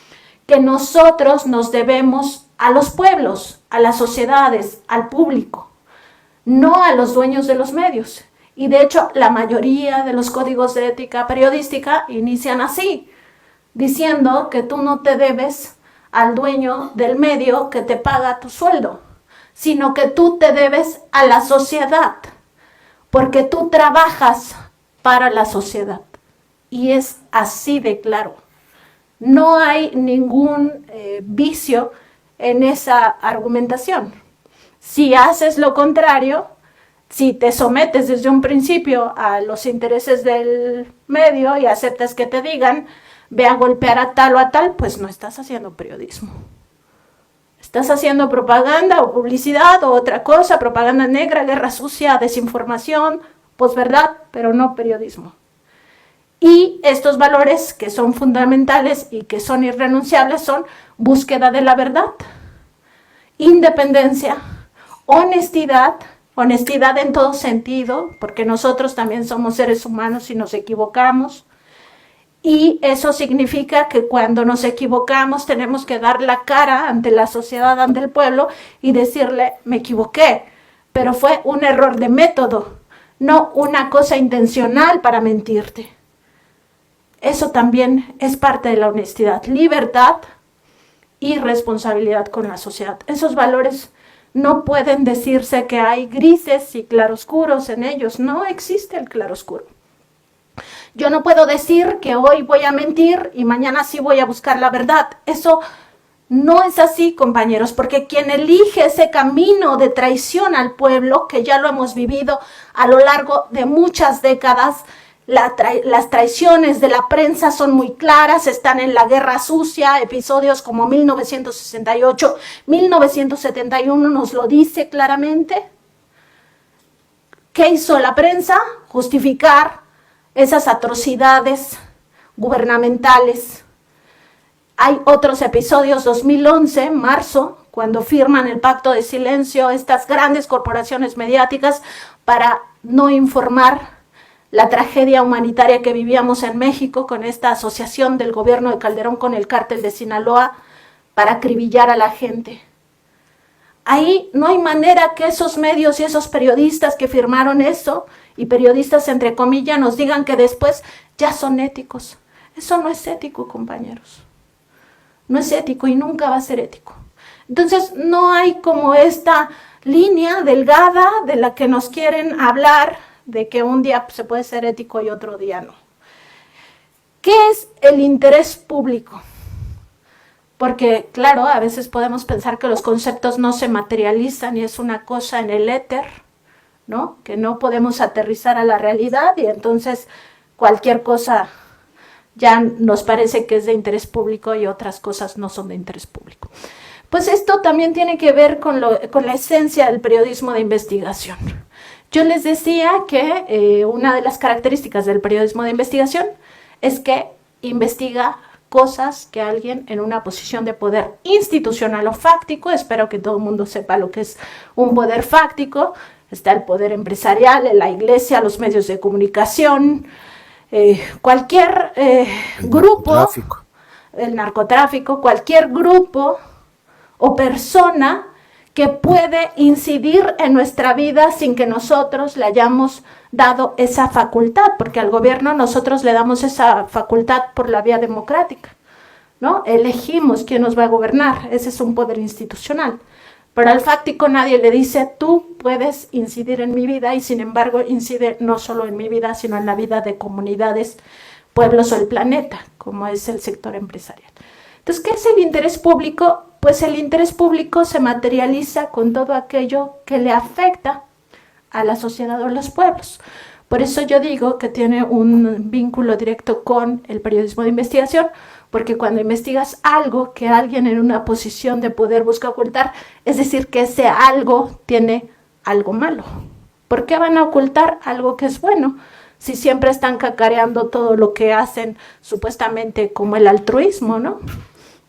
que nosotros nos debemos a los pueblos, a las sociedades, al público, no a los dueños de los medios. Y de hecho, la mayoría de los códigos de ética periodística inician así, diciendo que tú no te debes al dueño del medio que te paga tu sueldo, sino que tú te debes a la sociedad, porque tú trabajas para la sociedad. Y es así de claro. No hay ningún vicio en esa argumentación. Si haces lo contrario, si te sometes desde un principio a los intereses del medio y aceptas que te digan, ve a golpear a tal o a tal, pues no estás haciendo periodismo. Estás haciendo propaganda o publicidad o otra cosa, propaganda negra, guerra sucia, desinformación, posverdad, pero no periodismo. Y estos valores que son fundamentales y que son irrenunciables son búsqueda de la verdad, independencia, honestidad en todo sentido, porque nosotros también somos seres humanos y nos equivocamos. Y eso significa que cuando nos equivocamos tenemos que dar la cara ante la sociedad, ante el pueblo y decirle, me equivoqué, pero fue un error de método, no una cosa intencional para mentirte. Eso también es parte de la honestidad, libertad y responsabilidad con la sociedad. Esos valores no pueden decirse que hay grises y claroscuros en ellos, no existe el claroscuro. Yo no puedo decir que hoy voy a mentir y mañana sí voy a buscar la verdad. Eso no es así, compañeros, porque quien elige ese camino de traición al pueblo, que ya lo hemos vivido a lo largo de muchas décadas, las traiciones de la prensa son muy claras, están en la Guerra Sucia, episodios como 1968, 1971 nos lo dice claramente. ¿Qué hizo la prensa? Justificar esas atrocidades gubernamentales. Hay otros episodios, 2011, marzo, cuando firman el pacto de silencio estas grandes corporaciones mediáticas para no informar la tragedia humanitaria que vivíamos en México con esta asociación del gobierno de Calderón con el cártel de Sinaloa para acribillar a la gente. Ahí no hay manera que esos medios y esos periodistas que firmaron eso, y periodistas entre comillas, nos digan que después ya son éticos. Eso no es ético, compañeros. No es ético y nunca va a ser ético. Entonces no hay como esta línea delgada de la que nos quieren hablar, de que un día se puede ser ético y otro día no. ¿Qué es el interés público? Porque, claro, a veces podemos pensar que los conceptos no se materializan y es una cosa en el éter, ¿no? Que no podemos aterrizar a la realidad y entonces cualquier cosa ya nos parece que es de interés público y otras cosas no son de interés público. Pues esto también tiene que ver con la esencia del periodismo de investigación. Yo les decía que una de las características del periodismo de investigación es que investiga cosas que alguien en una posición de poder institucional o fáctico, espero que todo el mundo sepa lo que es un poder fáctico, está el poder empresarial, la iglesia, los medios de comunicación, cualquier grupo, el narcotráfico, cualquier grupo o persona que puede incidir en nuestra vida sin que nosotros le hayamos dado esa facultad, porque al gobierno nosotros le damos esa facultad por la vía democrática, ¿no? Elegimos quién nos va a gobernar, ese es un poder institucional. Pero al fáctico nadie le dice, tú puedes incidir en mi vida, y sin embargo incide no solo en mi vida, sino en la vida de comunidades, pueblos o el planeta, como es el sector empresarial. Entonces, ¿qué es el interés público? Pues el interés público se materializa con todo aquello que le afecta a la sociedad o a los pueblos. Por eso yo digo que tiene un vínculo directo con el periodismo de investigación, porque cuando investigas algo que alguien en una posición de poder busca ocultar, es decir, que ese algo tiene algo malo. ¿Por qué van a ocultar algo que es bueno? Si siempre están cacareando todo lo que hacen supuestamente como el altruismo, ¿no?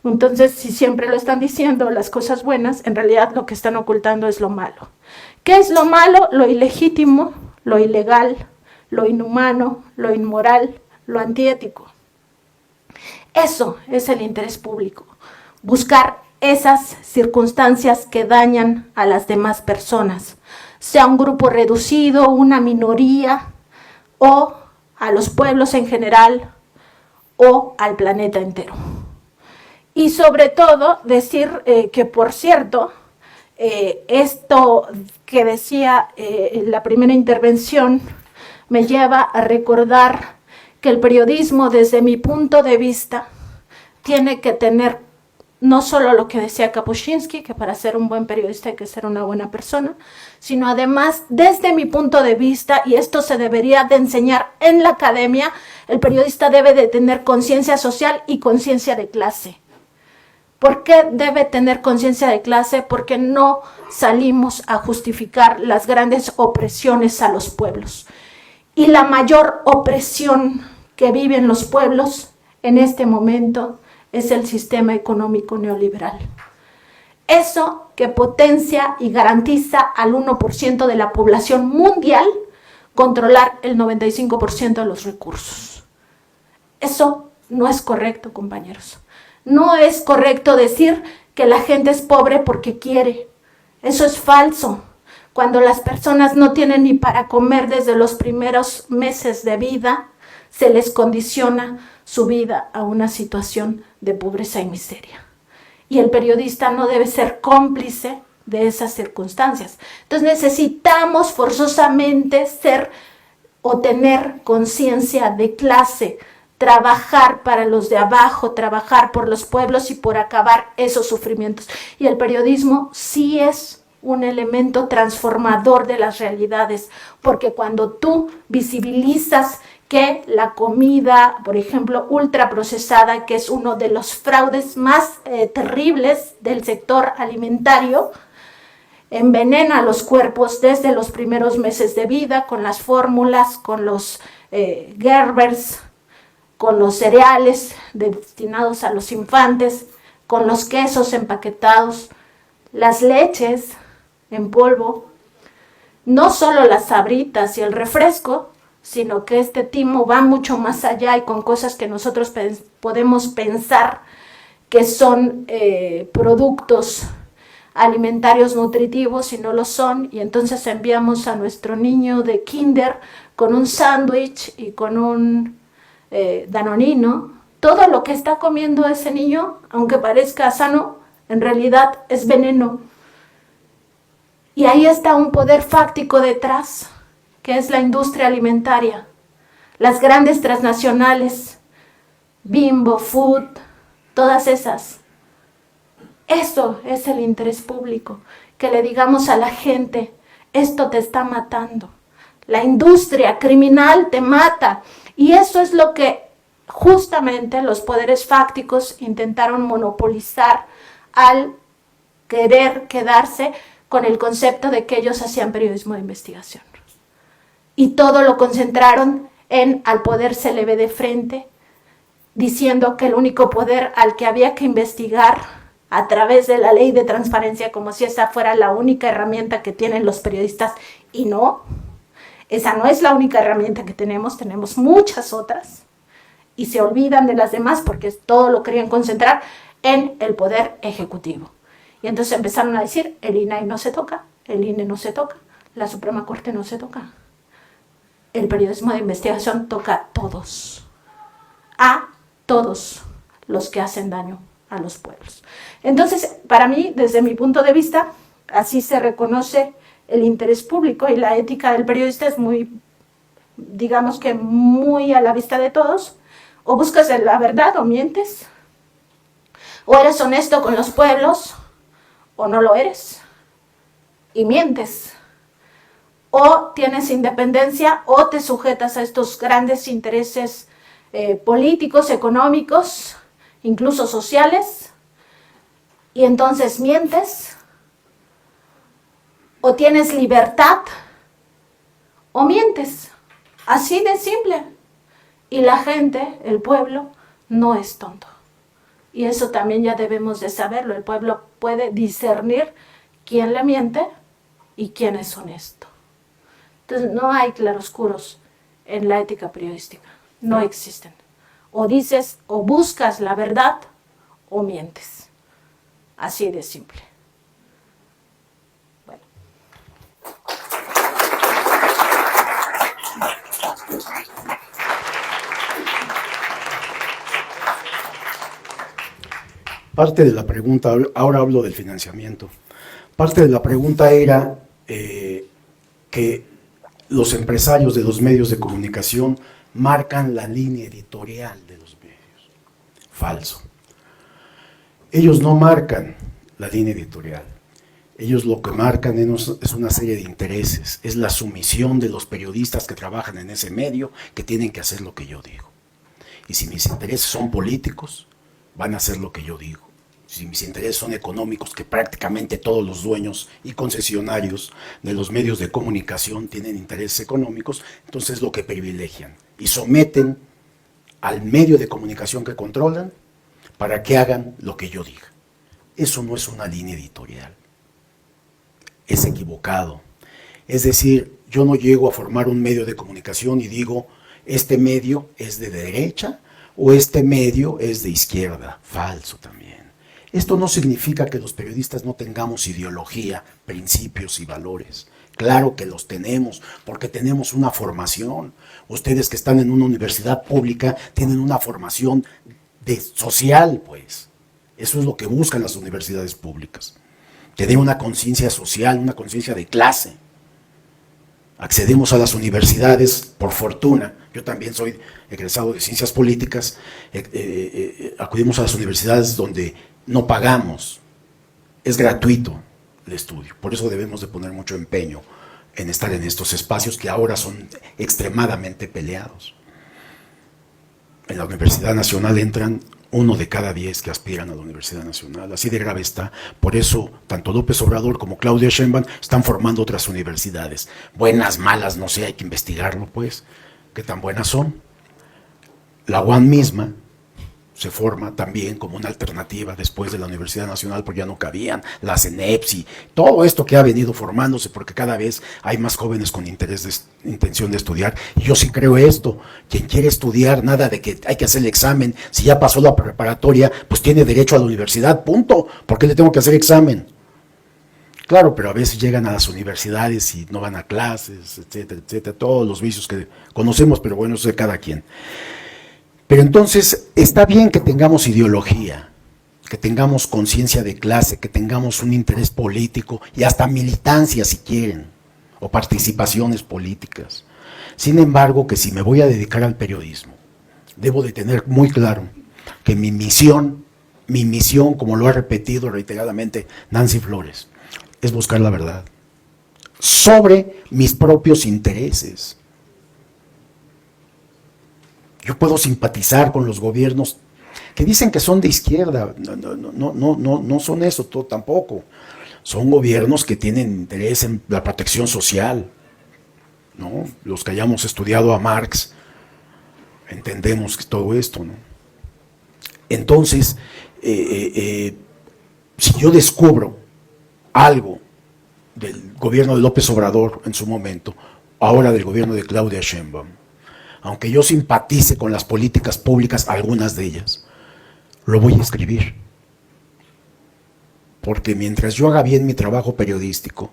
Entonces, si siempre lo están diciendo las cosas buenas, en realidad lo que están ocultando es lo malo. ¿Qué es lo malo? Lo ilegítimo, lo ilegal, lo inhumano, lo inmoral, lo antiético. Eso es el interés público, buscar esas circunstancias que dañan a las demás personas, sea un grupo reducido, una minoría, o a los pueblos en general, o al planeta entero. Y sobre todo decir que, por cierto, esto que decía en la primera intervención me lleva a recordar que el periodismo, desde mi punto de vista, tiene que tener no solo lo que decía Kapuscinski, que para ser un buen periodista hay que ser una buena persona, sino además, desde mi punto de vista, y esto se debería de enseñar en la academia, el periodista debe de tener conciencia social y conciencia de clase. ¿Por qué debe tener conciencia de clase? Porque no salimos a justificar las grandes opresiones a los pueblos. Y la mayor opresión que viven los pueblos en este momento es el sistema económico neoliberal. Eso que potencia y garantiza al 1% de la población mundial controlar el 95% de los recursos. Eso no es correcto, compañeros. No es correcto decir que la gente es pobre porque quiere. Eso es falso. Cuando las personas no tienen ni para comer desde los primeros meses de vida, se les condiciona su vida a una situación de pobreza y miseria. Y el periodista no debe ser cómplice de esas circunstancias. Entonces necesitamos forzosamente ser o tener conciencia de clase, trabajar para los de abajo, trabajar por los pueblos y por acabar esos sufrimientos. Y el periodismo sí es un elemento transformador de las realidades, porque cuando tú visibilizas que la comida, por ejemplo, ultraprocesada, que es uno de los fraudes más terribles del sector alimentario, envenena los cuerpos desde los primeros meses de vida con las fórmulas, con los Gerbers, con los cereales destinados a los infantes, con los quesos empaquetados, las leches en polvo, no solo las sabritas y el refresco, sino que este timo va mucho más allá y con cosas que nosotros podemos pensar que son productos alimentarios nutritivos y no lo son, y entonces enviamos a nuestro niño de kinder con un sándwich y con un danonino. Todo lo que está comiendo ese niño, aunque parezca sano, en realidad es veneno. Y ahí está un poder fáctico detrás, que es la industria alimentaria, las grandes transnacionales, Bimbo, Food, todas esas. Eso es el interés público, que le digamos a la gente, esto te está matando. La industria criminal te mata. Y eso es lo que justamente los poderes fácticos intentaron monopolizar al querer quedarse con el concepto de que ellos hacían periodismo de investigación. Y todo lo concentraron en al poder se le ve de frente, diciendo que el único poder al que había que investigar a través de la ley de transparencia, como si esa fuera la única herramienta que tienen los periodistas, y no, esa no es la única herramienta que tenemos muchas otras, y se olvidan de las demás porque todo lo querían concentrar en el poder ejecutivo. Y entonces empezaron a decir, el INAI no se toca, el INE no se toca, la Suprema Corte no se toca. El periodismo de investigación toca a todos los que hacen daño a los pueblos. Entonces, para mí, desde mi punto de vista, así se reconoce el interés público, y la ética del periodista es muy, digamos que muy a la vista de todos. O buscas la verdad o mientes, o eres honesto con los pueblos, o no lo eres y mientes, o tienes independencia o te sujetas a estos grandes intereses políticos, económicos, incluso sociales, y entonces mientes, o tienes libertad o mientes, así de simple. Y la gente, el pueblo, no es tonto. Y eso también ya debemos de saberlo. El pueblo puede discernir quién le miente y quién es honesto. Entonces no hay claroscuros en la ética periodística. No existen. O dices, o buscas la verdad, o mientes. Así de simple. Bueno. Parte de la pregunta, ahora hablo del financiamiento, parte de la pregunta era que los empresarios de los medios de comunicación marcan la línea editorial de los medios. Falso. Ellos no marcan la línea editorial. Ellos lo que marcan es una serie de intereses, es la sumisión de los periodistas que trabajan en ese medio, que tienen que hacer lo que yo digo. Y si mis intereses son políticos, van a hacer lo que yo digo. Si mis intereses son económicos, que prácticamente todos los dueños y concesionarios de los medios de comunicación tienen intereses económicos, entonces lo que privilegian y someten al medio de comunicación que controlan para que hagan lo que yo diga. Eso no es una línea editorial. Es equivocado. Es decir, yo no llego a formar un medio de comunicación y digo, este medio es de derecha o este medio es de izquierda. Falso también. Esto no significa que los periodistas no tengamos ideología, principios y valores. Claro que los tenemos, porque tenemos una formación. Ustedes que están en una universidad pública tienen una formación social, pues. Eso es lo que buscan las universidades públicas. Tener una conciencia social, una conciencia de clase. Accedemos a las universidades por fortuna. Yo también soy egresado de Ciencias Políticas. Acudimos a las universidades donde no pagamos. Es gratuito el estudio. Por eso debemos de poner mucho empeño en estar en estos espacios que ahora son extremadamente peleados. En la Universidad Nacional entran 1 de cada 10 que aspiran a la Universidad Nacional. Así de grave está. Por eso, tanto López Obrador como Claudia Sheinbaum están formando otras universidades. Buenas, malas, no sé, hay que investigarlo, pues. ¿Qué tan buenas son? La UAM misma se forma también como una alternativa después de la Universidad Nacional, porque ya no cabían, la CENEPSI, todo esto que ha venido formándose, porque cada vez hay más jóvenes con intención de estudiar, y yo sí creo esto, quien quiere estudiar, nada de que hay que hacer el examen, si ya pasó la preparatoria, pues tiene derecho a la universidad, punto, ¿por qué le tengo que hacer examen? Claro, pero a veces llegan a las universidades y no van a clases, etcétera, etcétera, todos los vicios que conocemos, pero bueno, eso es de cada quien. Pero entonces está bien que tengamos ideología, que tengamos conciencia de clase, que tengamos un interés político y hasta militancia si quieren, o participaciones políticas. Sin embargo, que si me voy a dedicar al periodismo, debo de tener muy claro que mi misión, como lo ha repetido reiteradamente Nancy Flores, es buscar la verdad sobre mis propios intereses. Yo puedo simpatizar con los gobiernos que dicen que son de izquierda, no son eso tampoco. Son gobiernos que tienen interés en la protección social, ¿no? Los que hayamos estudiado a Marx entendemos que todo esto, ¿no? Entonces, si yo descubro algo del gobierno de López Obrador en su momento, ahora del gobierno de Claudia Sheinbaum, aunque yo simpatice con las políticas públicas, algunas de ellas, lo voy a escribir. Porque mientras yo haga bien mi trabajo periodístico,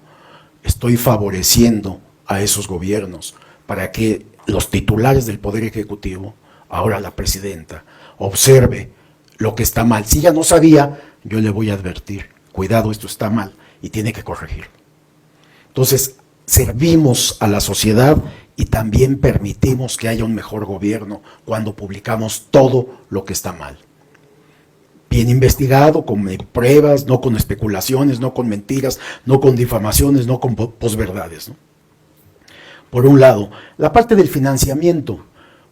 estoy favoreciendo a esos gobiernos para que los titulares del Poder Ejecutivo, ahora la presidenta, observe lo que está mal. Si ella no sabía, yo le voy a advertir, cuidado, esto está mal y tiene que corregirlo. Entonces, servimos a la sociedad y también permitimos que haya un mejor gobierno cuando publicamos todo lo que está mal. Bien investigado, con pruebas, no con especulaciones, no con mentiras, no con difamaciones, no con posverdades, ¿no? Por un lado, la parte del financiamiento.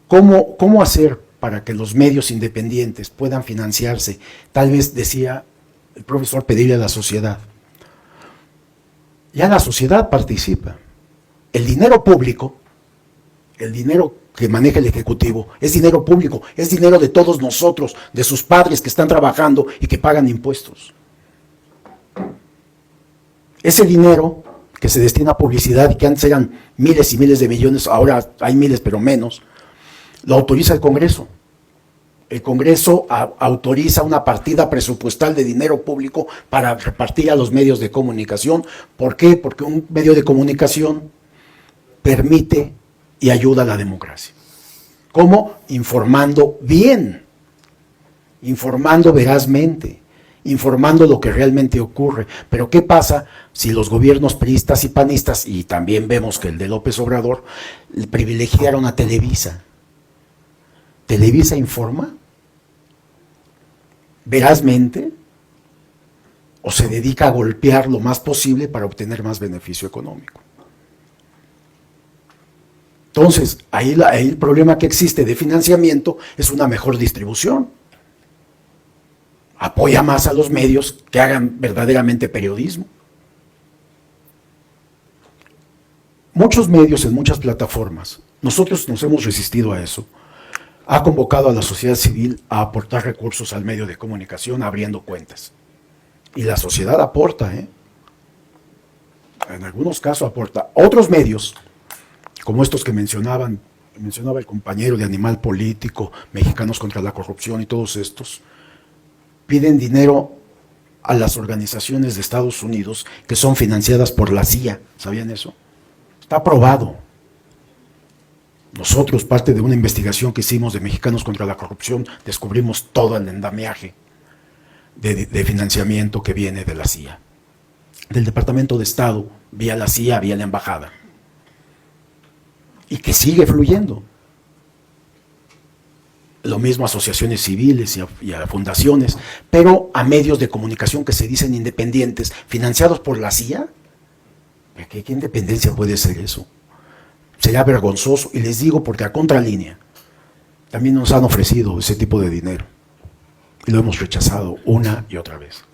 ¿Cómo hacer para que los medios independientes puedan financiarse? Tal vez, decía el profesor, pedirle a la sociedad. Ya la sociedad participa. El dinero público, el dinero que maneja el Ejecutivo, es dinero público, es dinero de todos nosotros, de sus padres que están trabajando y que pagan impuestos. Ese dinero que se destina a publicidad y que antes eran miles y miles de millones, ahora hay miles pero menos, lo autoriza el Congreso. El Congreso autoriza una partida presupuestal de dinero público para repartir a los medios de comunicación. ¿Por qué? Porque un medio de comunicación permite y ayuda a la democracia. ¿Cómo? Informando bien, informando verazmente, informando lo que realmente ocurre. Pero ¿qué pasa si los gobiernos priistas y panistas, y también vemos que el de López Obrador, privilegiaron a Televisa? ¿Televisa informa verazmente o se dedica a golpear lo más posible para obtener más beneficio económico? Entonces, ahí el problema que existe de financiamiento es una mejor distribución. Apoya más a los medios que hagan verdaderamente periodismo. Muchos medios en muchas plataformas, nosotros nos hemos resistido a eso, ha convocado a la sociedad civil a aportar recursos al medio de comunicación abriendo cuentas. Y la sociedad aporta, en algunos casos aporta. Otros medios, como estos que mencionaba el compañero de Animal Político, Mexicanos contra la Corrupción y todos estos, piden dinero a las organizaciones de Estados Unidos que son financiadas por la CIA. ¿Sabían eso? Está aprobado. Nosotros, parte de una investigación que hicimos de Mexicanos contra la Corrupción, descubrimos todo el endamiaje de financiamiento que viene de la CIA, del Departamento de Estado, vía la CIA, vía la Embajada, y que sigue fluyendo. Lo mismo a asociaciones civiles y a fundaciones, pero a medios de comunicación que se dicen independientes, financiados por la CIA. ¿Qué independencia puede ser eso? Sería vergonzoso, y les digo porque a contralínea también nos han ofrecido ese tipo de dinero. y lo hemos rechazado una y otra vez.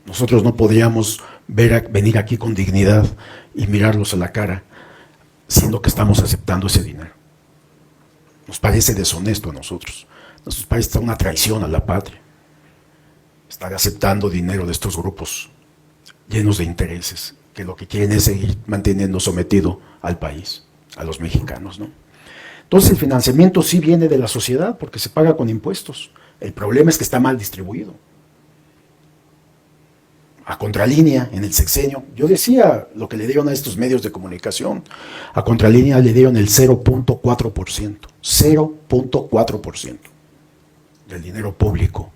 Nosotros no podríamos venir aquí con dignidad y mirarlos a la cara, siendo que estamos aceptando ese dinero. Nos parece deshonesto a nosotros, nos parece una traición a la patria, estar aceptando dinero de estos grupos llenos de intereses, que lo que quieren es seguir manteniendo sometido al país, a los mexicanos, ¿no? Entonces el financiamiento sí viene de la sociedad porque se paga con impuestos. El problema es que está mal distribuido. A contralínea, en el sexenio, yo decía lo que le dieron a estos medios de comunicación, a contralínea le dieron el 0.4%, 0.4% del dinero público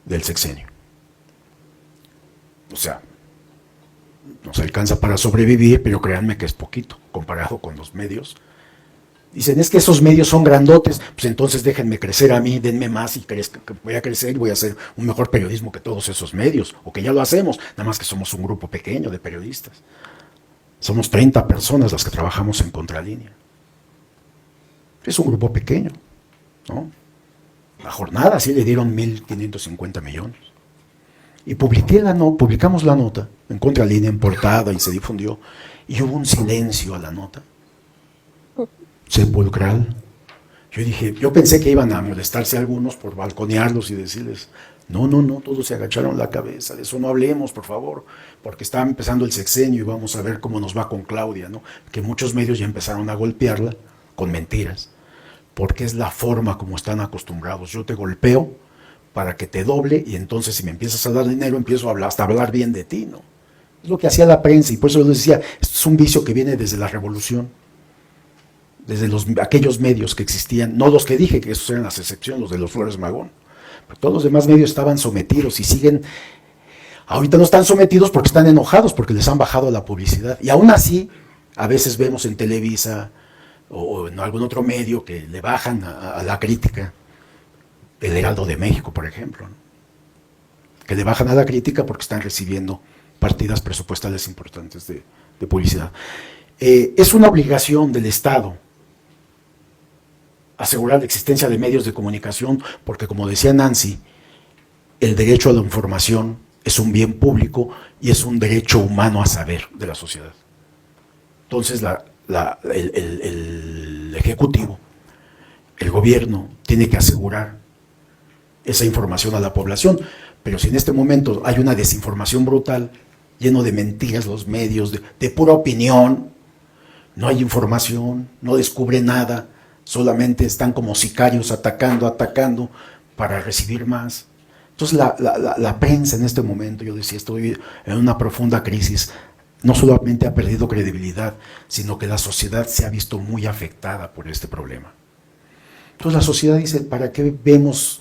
del sexenio. O sea, nos alcanza para sobrevivir, pero créanme que es poquito comparado con los medios. Dicen, es que esos medios son grandotes, pues entonces déjenme crecer a mí, denme más y voy a crecer y voy a hacer un mejor periodismo que todos esos medios, o que ya lo hacemos, nada más que somos un grupo pequeño de periodistas. Somos 30 personas las que trabajamos en Contralínea. Es un grupo pequeño, ¿no? La jornada sí le dieron 1.550 millones. Y publicamos la nota en Contralínea, en portada, y se difundió, y hubo un silencio a la nota. Sepulcral. Yo pensé que iban a molestarse algunos por balconearlos y decirles, no, todos se agacharon la cabeza, de eso no hablemos, por favor, porque está empezando el sexenio y vamos a ver cómo nos va con Claudia, ¿no? Que muchos medios ya empezaron a golpearla con mentiras, porque es la forma como están acostumbrados. Yo te golpeo para que te doble y entonces si me empiezas a dar dinero empiezo a hablar, hasta hablar bien de ti, ¿no? Es lo que hacía la prensa y por eso yo decía, esto es un vicio que viene desde la revolución. Desde aquellos medios que existían, no los que dije, que esos eran las excepciones, los de los Flores Magón, pero todos los demás medios estaban sometidos y siguen, ahorita no están sometidos porque están enojados, porque les han bajado la publicidad, y aún así, a veces vemos en Televisa o en algún otro medio que le bajan a la crítica, el Heraldo de México, por ejemplo, ¿no? Que le bajan a la crítica porque están recibiendo partidas presupuestales importantes de publicidad. Es una obligación del Estado asegurar la existencia de medios de comunicación, porque como decía Nancy, el derecho a la información es un bien público y es un derecho humano a saber de la sociedad. Entonces el Ejecutivo, el gobierno, tiene que asegurar esa información a la población, pero si en este momento hay una desinformación brutal, lleno de mentiras los medios, de pura opinión, no hay información, no descubre nada, solamente están como sicarios atacando para recibir más. Entonces la prensa en este momento, yo decía, estoy en una profunda crisis, no solamente ha perdido credibilidad, sino que la sociedad se ha visto muy afectada por este problema. Entonces la sociedad dice, ¿para qué vemos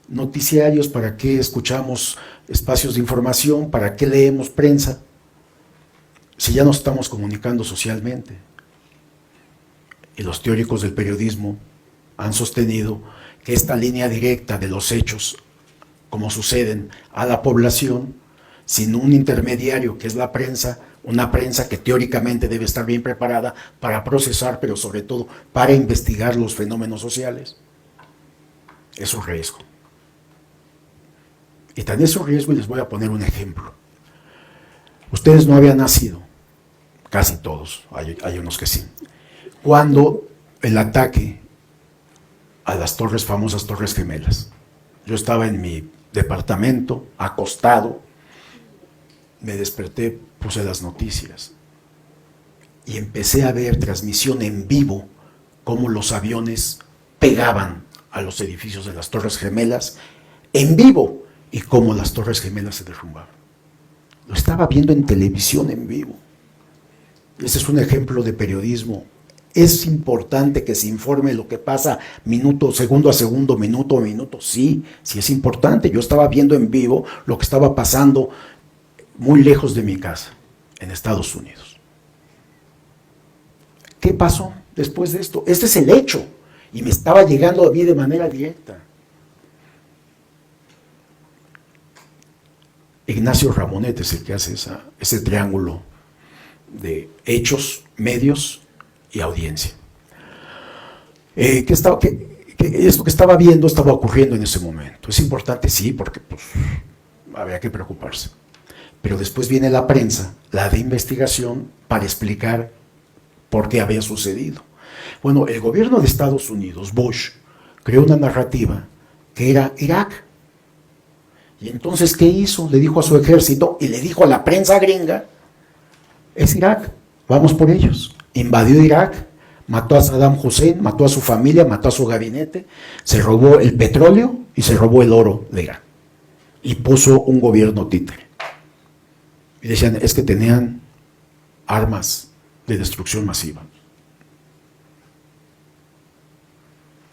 noticiarios? ¿Para qué escuchamos espacios de información? ¿Para qué leemos prensa? Si ya nos estamos comunicando socialmente. Y los teóricos del periodismo han sostenido que esta línea directa de los hechos, como suceden a la población, sin un intermediario que es la prensa, una prensa que teóricamente debe estar bien preparada para procesar, pero sobre todo para investigar los fenómenos sociales, es un riesgo. Y tan es un riesgo, y les voy a poner un ejemplo. Ustedes no habían nacido, casi todos, hay unos que sí, cuando el ataque a las famosas Torres Gemelas. Yo estaba en mi departamento, acostado, me desperté, puse las noticias y empecé a ver transmisión en vivo cómo los aviones pegaban a los edificios de las Torres Gemelas en vivo y cómo las Torres Gemelas se derrumbaban. Lo estaba viendo en televisión en vivo. Ese es un ejemplo de periodismo. Es importante que se informe lo que pasa segundo a segundo, minuto a minuto. Sí es importante. Yo estaba viendo en vivo lo que estaba pasando muy lejos de mi casa, en Estados Unidos. ¿Qué pasó después de esto? Este es el hecho. Y me estaba llegando a mí de manera directa. Ignacio Ramonet es el que hace ese triángulo de hechos, medios y audiencia. ¿Qué que esto que estaba viendo estaba ocurriendo en ese momento. Es importante, sí, porque pues, había que preocuparse. Pero después viene la prensa, la de investigación, para explicar por qué había sucedido. Bueno, el gobierno de Estados Unidos, Bush, creó una narrativa que era Irak. Y entonces, ¿qué hizo? Le dijo a su ejército y le dijo a la prensa gringa, es Irak, vamos por ellos. Invadió Irak, mató a Saddam Hussein, mató a su familia, mató a su gabinete, se robó el petróleo y se robó el oro de Irak. Y puso un gobierno títere. Y decían, es que tenían armas de destrucción masiva.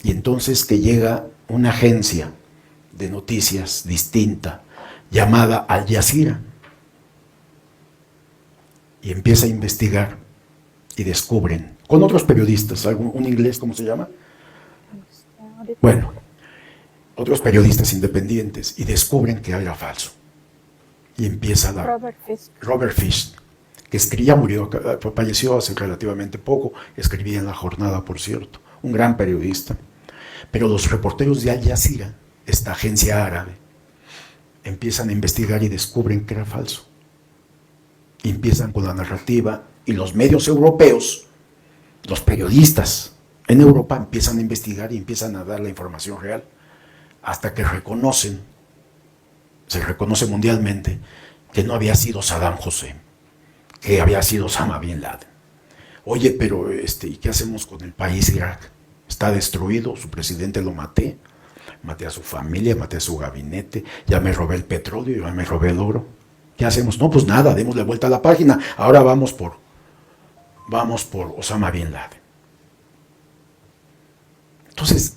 Y entonces que llega una agencia de noticias distinta, llamada Al Jazeera, y empieza a investigar y descubren, con otros periodistas, un inglés, ¿cómo se llama? Bueno, otros periodistas independientes, y descubren que era falso. Y empieza Robert Fish, que escribía, murió, falleció hace relativamente poco, escribía en La Jornada, por cierto, un gran periodista. Pero los reporteros de Al Jazeera, esta agencia árabe, empiezan a investigar y descubren que era falso. Y empiezan con la narrativa, y los medios europeos, los periodistas en Europa empiezan a investigar y empiezan a dar la información real, hasta que se reconoce mundialmente que no había sido Saddam Hussein, que había sido Osama Bin Laden. Oye, pero ¿y qué hacemos con el país Irak? Está destruido, su presidente lo maté a su familia, maté a su gabinete, ya me robé el petróleo, ya me robé el oro. ¿Qué hacemos? No, pues nada, démosle vuelta a la página, ahora vamos por Osama Bin Laden. Entonces,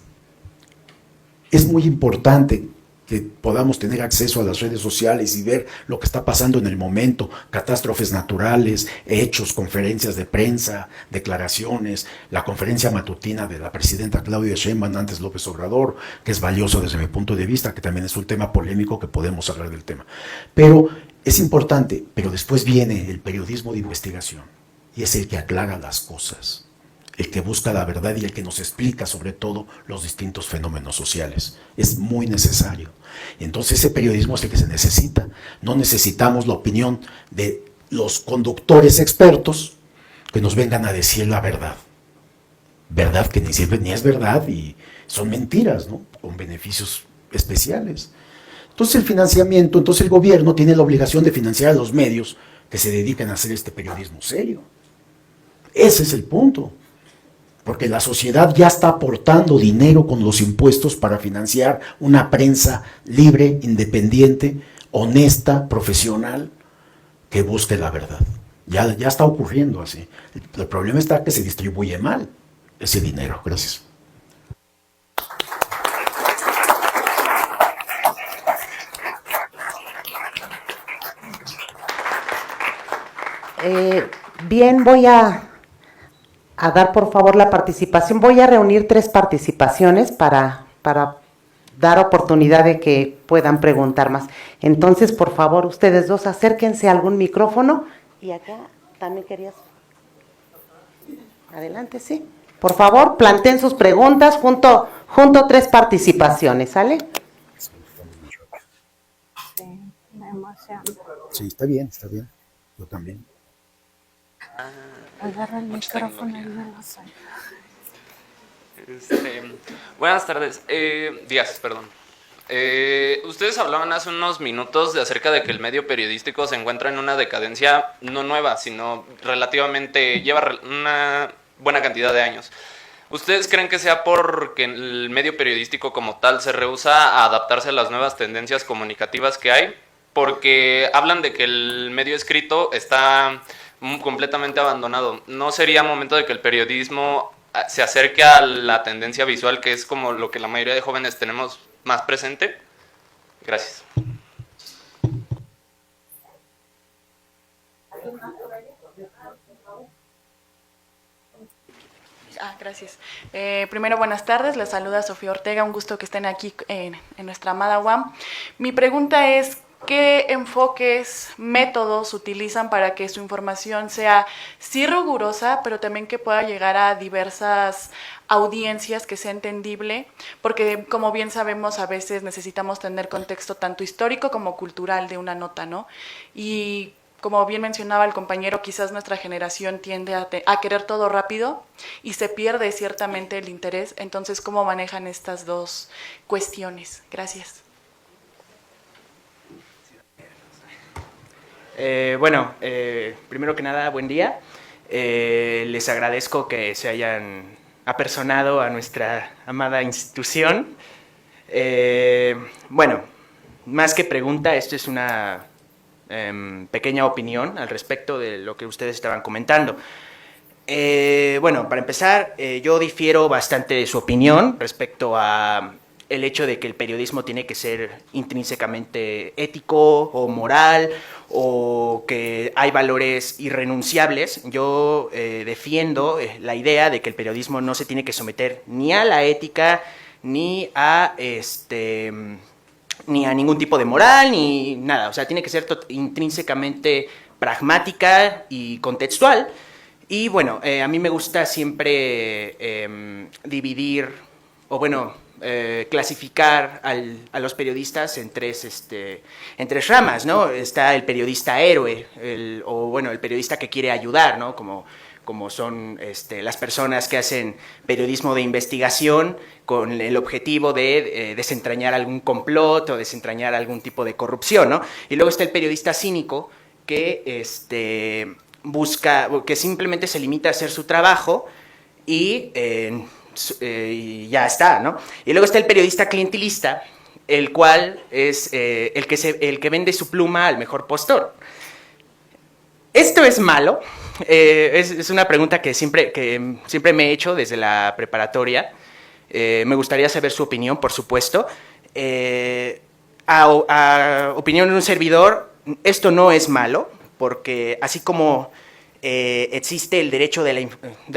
es muy importante que podamos tener acceso a las redes sociales y ver lo que está pasando en el momento, catástrofes naturales, hechos, conferencias de prensa, declaraciones, la conferencia matutina de la presidenta Claudia Sheinbaum, antes López Obrador, que es valioso desde mi punto de vista, que también es un tema polémico que podemos hablar del tema. Pero es importante, pero después viene el periodismo de investigación, y es el que aclara las cosas, el que busca la verdad y el que nos explica sobre todo los distintos fenómenos sociales. Es muy necesario. Y entonces ese periodismo es el que se necesita. No necesitamos la opinión de los conductores expertos que nos vengan a decir la verdad. Verdad que ni siempre ni es verdad y son mentiras, ¿no? Con beneficios especiales. Entonces entonces el gobierno tiene la obligación de financiar a los medios que se dedican a hacer este periodismo serio. Ese es el punto. Porque la sociedad ya está aportando dinero con los impuestos para financiar una prensa libre, independiente, honesta, profesional, que busque la verdad. Ya está ocurriendo así. El problema está que se distribuye mal ese dinero. Gracias. Bien, voy a dar por favor la participación. Voy a reunir 3 participaciones para dar oportunidad de que puedan preguntar más. Entonces, por favor, ustedes dos acérquense a algún micrófono. Y acá también querías. Adelante, sí. Por favor, planteen sus preguntas junto 3 participaciones, ¿sale? Sí, me emociona. Sí, está bien. Yo también. Agarra el micrófono y no lo sé. Buenas tardes, días, perdón. Ustedes hablaban hace unos minutos acerca de que el medio periodístico se encuentra en una decadencia no nueva, sino relativamente, lleva una buena cantidad de años. ¿Ustedes creen que sea porque el medio periodístico como tal se rehúsa a adaptarse a las nuevas tendencias comunicativas que hay? Porque hablan de que el medio escrito está completamente abandonado. ¿No sería momento de que el periodismo se acerque a la tendencia visual, que es como lo que la mayoría de jóvenes tenemos más presente? Gracias. Gracias. Primero, buenas tardes. Les saluda Sofía Ortega. Un gusto que estén aquí en nuestra amada UAM. Mi pregunta es, ¿qué enfoques, métodos utilizan para que su información sea sí rigurosa, pero también que pueda llegar a diversas audiencias, que sea entendible? Porque como bien sabemos, a veces necesitamos tener contexto tanto histórico como cultural de una nota, ¿no? Y como bien mencionaba el compañero, quizás nuestra generación tiende a querer todo rápido y se pierde ciertamente el interés. Entonces, ¿cómo manejan estas dos cuestiones? Gracias. Primero que nada, buen día. Les agradezco que se hayan apersonado a nuestra amada institución. Más que pregunta, esto es una pequeña opinión al respecto de lo que ustedes estaban comentando. Para empezar, yo difiero bastante de su opinión respecto a el hecho de que el periodismo tiene que ser intrínsecamente ético o moral, o que hay valores irrenunciables. Yo defiendo la idea de que el periodismo no se tiene que someter ni a la ética, ni a ningún tipo de moral, ni nada. O sea, tiene que ser intrínsecamente pragmática y contextual. Y bueno, a mí me gusta siempre dividir, clasificar a los periodistas en tres ramas, ¿no? Está el periodista héroe, el periodista que quiere ayudar, ¿no? Como son las personas que hacen periodismo de investigación con el objetivo de desentrañar algún complot o desentrañar algún tipo de corrupción, ¿no? Y luego está el periodista cínico que que simplemente se limita a hacer su trabajo y ya está, ¿no? Y luego está el periodista clientelista, el cual es el que vende su pluma al mejor postor. ¿Esto es malo? Es una pregunta que siempre me he hecho desde la preparatoria. Me gustaría saber su opinión, por supuesto. A opinión de un servidor, esto no es malo, porque así como existe el derecho de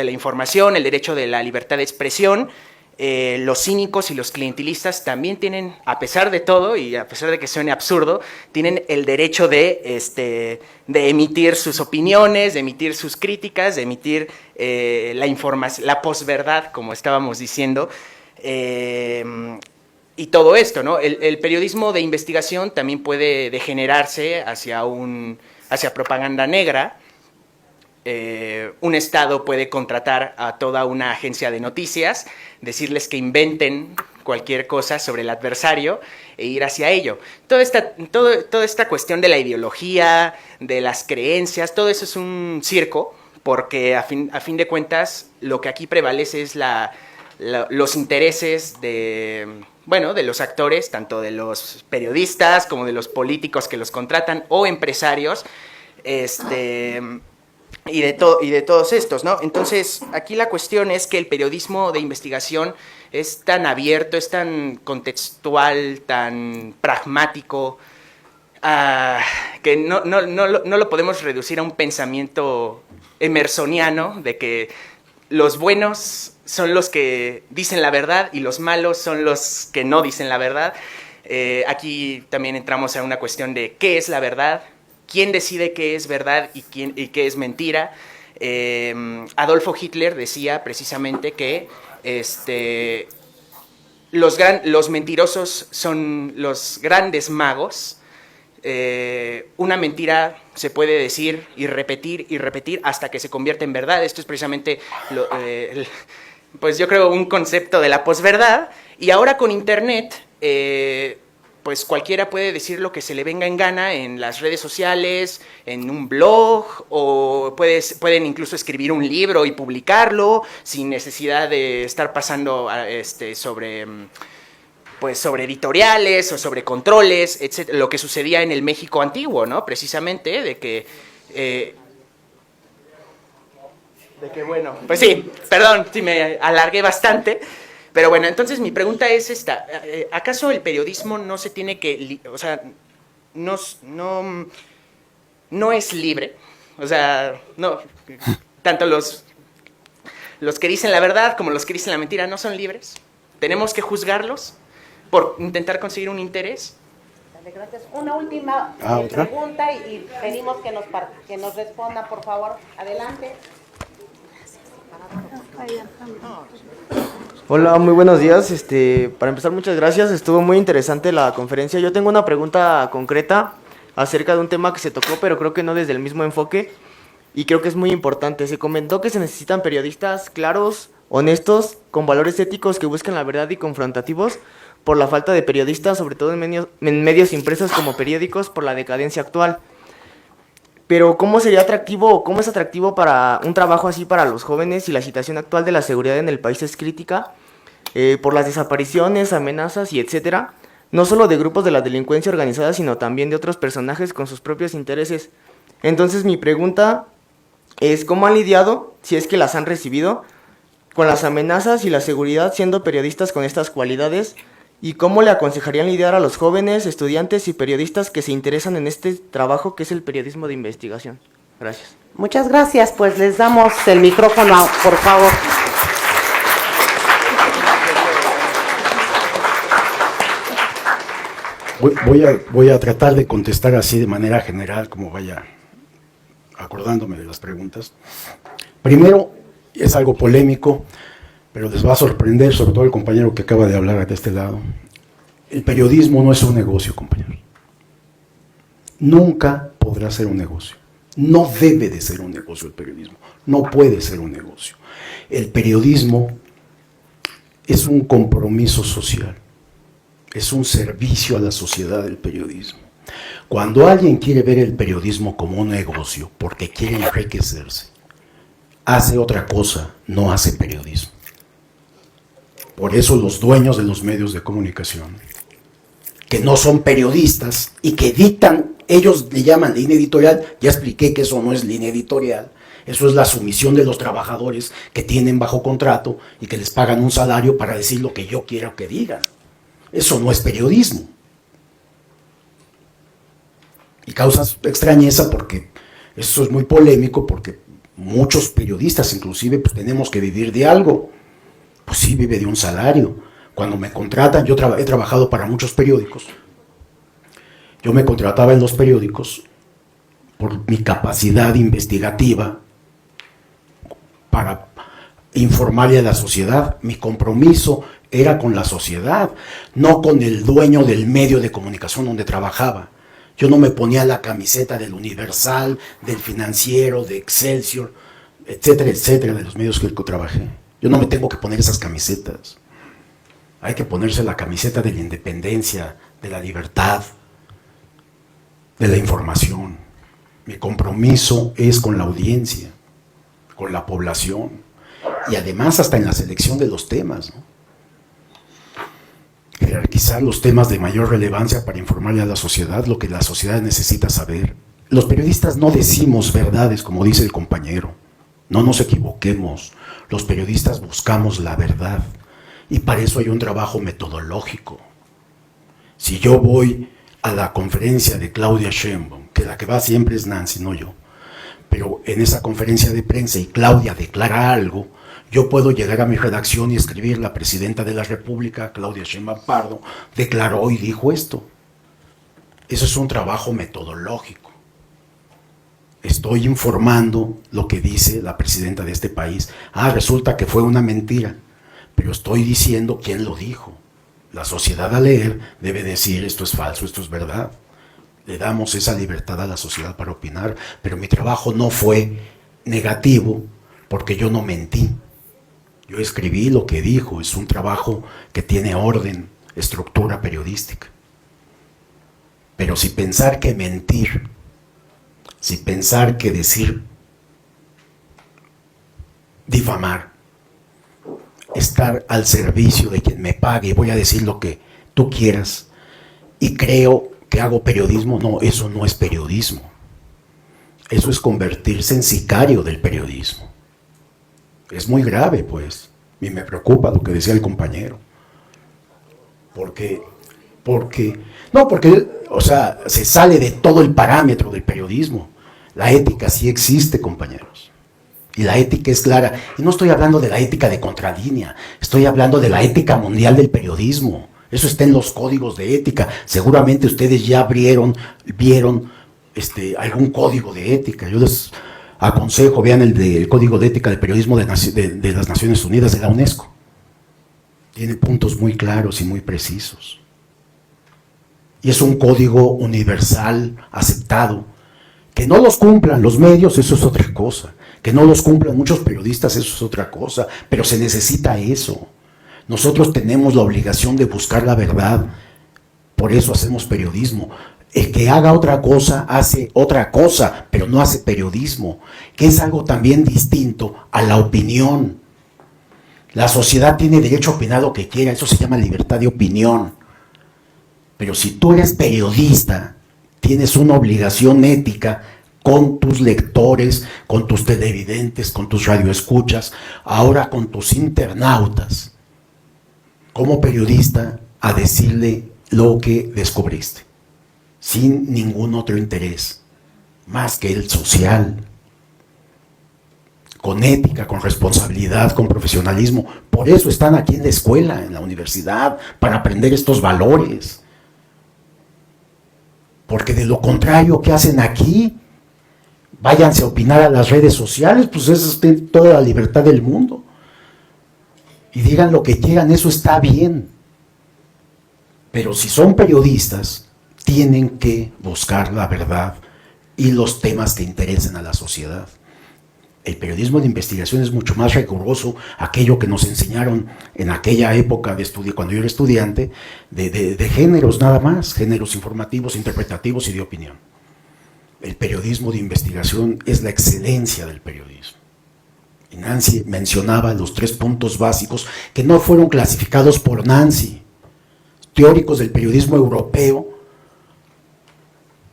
la información, el derecho de la libertad de expresión, los cínicos y los clientelistas también tienen, a pesar de todo y a pesar de que suene absurdo, tienen el derecho de emitir sus opiniones, de emitir sus críticas, de emitir la posverdad, como estábamos diciendo, y todo esto, ¿no? El periodismo de investigación también puede degenerarse hacia propaganda negra. Un Estado puede contratar a toda una agencia de noticias, decirles que inventen cualquier cosa sobre el adversario e ir hacia ello. Toda esta cuestión de la ideología, de las creencias, todo eso es un circo, porque a fin de cuentas lo que aquí prevalece es los intereses de los actores, tanto de los periodistas como de los políticos que los contratan o empresarios, y de todos estos, ¿no? Entonces, aquí la cuestión es que el periodismo de investigación es tan abierto, es tan contextual, tan pragmático, que no lo podemos reducir a un pensamiento emersoniano de que los buenos son los que dicen la verdad y los malos son los que no dicen la verdad. Aquí también entramos a una cuestión de qué es la verdad, quién decide qué es verdad y qué es mentira. Adolfo Hitler decía precisamente que los mentirosos son los grandes magos. Una mentira se puede decir y repetir hasta que se convierte en verdad. Esto es precisamente pues yo creo un concepto de la posverdad. Y ahora con internet pues cualquiera puede decir lo que se le venga en gana en las redes sociales, en un blog, o pueden incluso escribir un libro y publicarlo sin necesidad de estar pasando sobre editoriales o sobre controles, etc. Lo que sucedía en el México antiguo, ¿no? Precisamente, de que pues sí, perdón si me alargué bastante. Pero bueno, entonces mi pregunta es esta: ¿acaso el periodismo no se tiene que, no es libre? O sea, no, tanto los que dicen la verdad como los que dicen la mentira no son libres. ¿Tenemos que juzgarlos por intentar conseguir un interés? Vale, gracias. Una última ¿otra? pregunta y pedimos que nos responda, por favor. Adelante. Hola, muy buenos días. Para empezar, muchas gracias. Estuvo muy interesante la conferencia. Yo tengo una pregunta concreta acerca de un tema que se tocó, pero creo que no desde el mismo enfoque, y creo que es muy importante. Se comentó que se necesitan periodistas claros, honestos, con valores éticos que busquen la verdad y confrontativos, por la falta de periodistas, sobre todo en medios impresos como periódicos, por la decadencia actual. Pero ¿cómo sería atractivo o cómo es atractivo para un trabajo así para los jóvenes si la situación actual de la seguridad en el país es crítica, por las desapariciones, amenazas y etcétera? No solo de grupos de la delincuencia organizada, sino también de otros personajes con sus propios intereses. Entonces mi pregunta es, ¿cómo han lidiado, si es que las han recibido, con las amenazas y la seguridad siendo periodistas con estas cualidades? ¿Y cómo le aconsejarían lidiar a los jóvenes, estudiantes y periodistas que se interesan en este trabajo que es el periodismo de investigación? Gracias. Muchas gracias. Pues les damos el micrófono, por favor. Voy a tratar de contestar así de manera general, como vaya acordándome de las preguntas. Primero, es algo polémico, pero les va a sorprender, sobre todo el compañero que acaba de hablar de este lado. El periodismo no es un negocio, compañeros. Nunca podrá ser un negocio. No debe de ser un negocio el periodismo. No puede ser un negocio. El periodismo es un compromiso social. Es un servicio a la sociedad del periodismo. Cuando alguien quiere ver el periodismo como un negocio porque quiere enriquecerse, hace otra cosa, no hace periodismo. Por eso los dueños de los medios de comunicación, que no son periodistas y que dictan, ellos le llaman línea editorial, ya expliqué que eso no es línea editorial, eso es la sumisión de los trabajadores que tienen bajo contrato y que les pagan un salario para decir lo que yo quiero que digan. Eso no es periodismo. Y causa extrañeza porque eso es muy polémico, porque muchos periodistas inclusive pues tenemos que vivir de algo. Pues sí, vive de un salario. Cuando me contratan, yo he trabajado para muchos periódicos. Yo me contrataba en los periódicos por mi capacidad investigativa para informarle a la sociedad. Mi compromiso era con la sociedad, no con el dueño del medio de comunicación donde trabajaba. Yo no me ponía la camiseta del Universal, del Financiero, de Excelsior, etcétera, etcétera, de los medios que trabajé. Yo no me tengo que poner esas camisetas. Hay que ponerse la camiseta de la independencia, de la libertad, de la información. Mi compromiso es con la audiencia, con la población, y además hasta en la selección de los temas, ¿no? Jerarquizar los temas de mayor relevancia para informarle a la sociedad lo que la sociedad necesita saber. Los periodistas no decimos verdades, como dice el compañero. No nos equivoquemos. Los periodistas buscamos la verdad. Y para eso hay un trabajo metodológico. Si yo voy a la conferencia de Claudia Sheinbaum, que la que va siempre es Nancy, no yo, pero en esa conferencia de prensa y Claudia declara algo, yo puedo llegar a mi redacción y escribir: la presidenta de la República, Claudia Sheinbaum Pardo, declaró y dijo esto. Eso es un trabajo metodológico. Estoy informando lo que dice la presidenta de este país. Resulta que fue una mentira, pero estoy diciendo quién lo dijo. La sociedad al leer debe decir: esto es falso, esto es verdad. Le damos esa libertad a la sociedad para opinar, pero mi trabajo no fue negativo porque yo no mentí. Yo escribí lo que dijo. Es un trabajo que tiene orden, estructura periodística. Pero si pensar que mentir, si pensar que decir, difamar, estar al servicio de quien me pague y voy a decir lo que tú quieras y creo que hago periodismo, no, eso no es periodismo. Eso es convertirse en sicario del periodismo. Es muy grave, pues, y me preocupa lo que decía el compañero. Porque, o sea, se sale de todo el parámetro del periodismo. La ética sí existe, compañeros. Y la ética es clara. Y no estoy hablando de la ética de contralínea, estoy hablando de la ética mundial del periodismo, Eso está en los códigos de ética. Seguramente ustedes ya vieron algún código de ética. Yo les aconsejo, vean el Código de Ética del Periodismo de las Naciones Unidas, de la UNESCO. Tiene puntos muy claros y muy precisos. Y es un código universal, aceptado. Que no los cumplan los medios, eso es otra cosa. Que no los cumplan muchos periodistas, eso es otra cosa. Pero se necesita eso. Nosotros tenemos la obligación de buscar la verdad. Por eso hacemos periodismo. El que haga otra cosa, hace otra cosa, pero no hace periodismo, que es algo también distinto a la opinión. La sociedad tiene derecho a opinar lo que quiera, eso se llama libertad de opinión. Pero si tú eres periodista, tienes una obligación ética con tus lectores, con tus televidentes, con tus radioescuchas, ahora con tus internautas, como periodista, a decirle lo que descubriste, sin ningún otro interés, más que el social, con ética, con responsabilidad, con profesionalismo. Por eso están aquí en la escuela, en la universidad, para aprender estos valores. Porque de lo contrario, ¿qué hacen aquí? Váyanse a opinar a las redes sociales, pues eso es toda la libertad del mundo. Y digan lo que quieran, eso está bien. Pero si son periodistas, tienen que buscar la verdad y los temas que interesen a la sociedad. El periodismo de investigación es mucho más riguroso, aquello que nos enseñaron en aquella época de estudio, cuando yo era estudiante, de géneros nada más, géneros informativos, interpretativos y de opinión. El periodismo de investigación es la excelencia del periodismo. Y Nancy mencionaba los 3 puntos básicos que no fueron clasificados por Nancy. Teóricos del periodismo europeo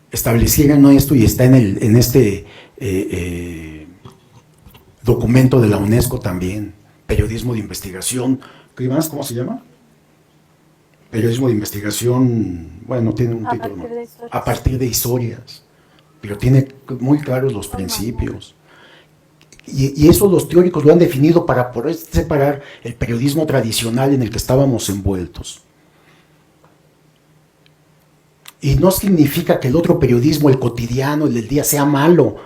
establecieron esto y está en este documento de la UNESCO también. Periodismo de investigación. ¿Qué más? ¿Cómo se llama? Periodismo de investigación, bueno, tiene un título, ¿no? A partir de historias. Pero tiene muy claros los principios. Y eso los teóricos lo han definido para poder separar el periodismo tradicional en el que estábamos envueltos. Y no significa que el otro periodismo, el cotidiano, el del día, sea malo.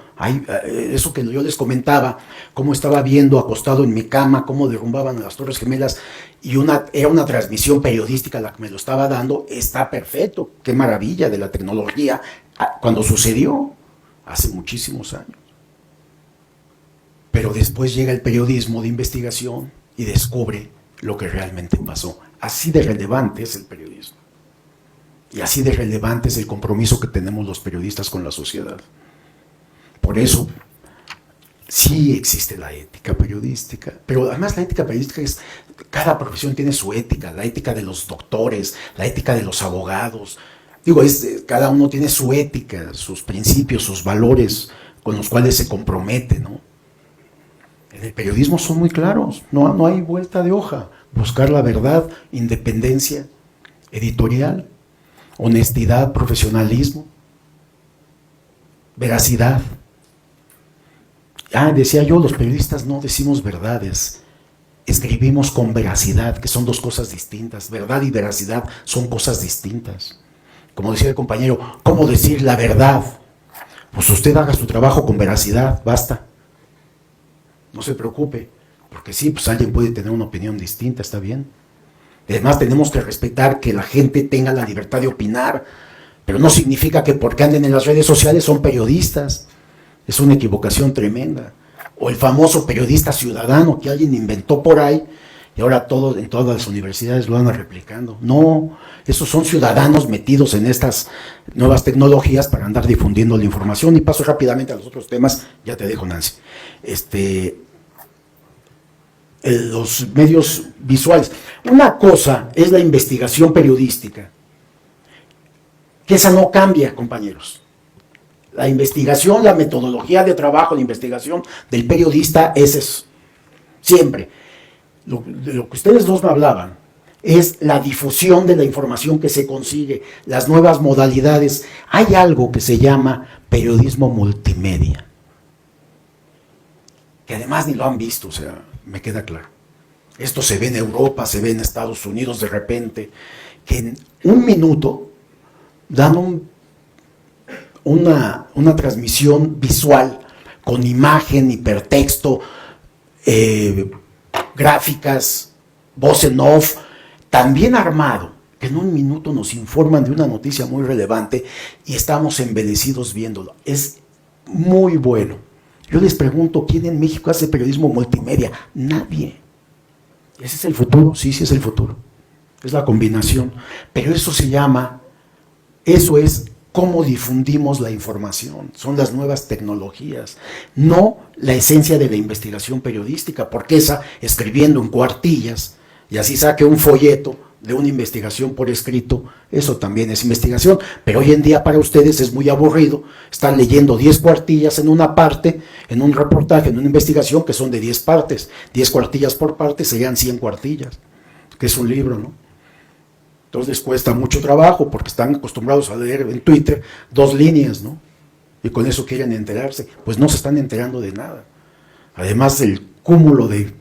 Eso que yo les comentaba, cómo estaba viendo acostado en mi cama, cómo derrumbaban a las Torres Gemelas, y era una transmisión periodística la que me lo estaba dando, está perfecto. Qué maravilla de la tecnología, cuando sucedió, hace muchísimos años. Pero después llega el periodismo de investigación y descubre lo que realmente pasó. Así de relevante es el periodismo. Y así de relevante es el compromiso que tenemos los periodistas con la sociedad. Por eso, sí existe la ética periodística, pero además la ética periodística es, cada profesión tiene su ética, la ética de los doctores, la ética de los abogados. Digo, cada uno tiene su ética, sus principios, sus valores con los cuales se compromete, ¿no? En el periodismo son muy claros, no hay vuelta de hoja. Buscar la verdad, independencia editorial, honestidad, profesionalismo, veracidad. Decía yo, los periodistas no decimos verdades, escribimos con veracidad, que son 2 cosas distintas. Verdad y veracidad son cosas distintas. Como decía el compañero, ¿cómo decir la verdad? Pues usted haga su trabajo con veracidad, basta. No se preocupe, porque sí, pues alguien puede tener una opinión distinta, está bien. Además tenemos que respetar que la gente tenga la libertad de opinar, pero no significa que porque anden en las redes sociales son periodistas. Es una equivocación tremenda. O el famoso periodista ciudadano que alguien inventó por ahí y ahora en todas las universidades lo andan replicando. No, esos son ciudadanos metidos en estas nuevas tecnologías para andar difundiendo la información. Y paso rápidamente a los otros temas, ya te dejo, Nancy. Los medios visuales. Una cosa es la investigación periodística, que esa no cambia, compañeros. La investigación, la metodología de trabajo, la investigación del periodista, ese es siempre. De lo que ustedes dos me hablaban es la difusión de la información que se consigue, las nuevas modalidades. Hay algo que se llama periodismo multimedia, que además ni lo han visto, o sea, me queda claro. Esto se ve en Europa, se ve en Estados Unidos de repente, que en un minuto dan una transmisión visual con imagen, hipertexto, gráficas, voz en off, tan bien armado, que en un minuto nos informan de una noticia muy relevante y estamos embelecidos viéndolo. Es muy bueno. Yo les pregunto, ¿quién en México hace periodismo multimedia? Nadie. ¿Ese es el futuro? Sí, sí es el futuro. Es la combinación. Pero eso es cómo difundimos la información. Son las nuevas tecnologías, no la esencia de la investigación periodística, porque esa, escribiendo en cuartillas, y así saque un folleto de una investigación por escrito, eso también es investigación, pero hoy en día para ustedes es muy aburrido estar leyendo 10 cuartillas en una parte, en un reportaje, en una investigación que son de 10 partes, 10 cuartillas por parte serían 100 cuartillas, que es un libro, ¿no? Entonces les cuesta mucho trabajo porque están acostumbrados a leer en Twitter 2 líneas, ¿no? Y con eso quieren enterarse, pues no se están enterando de nada. Además del cúmulo de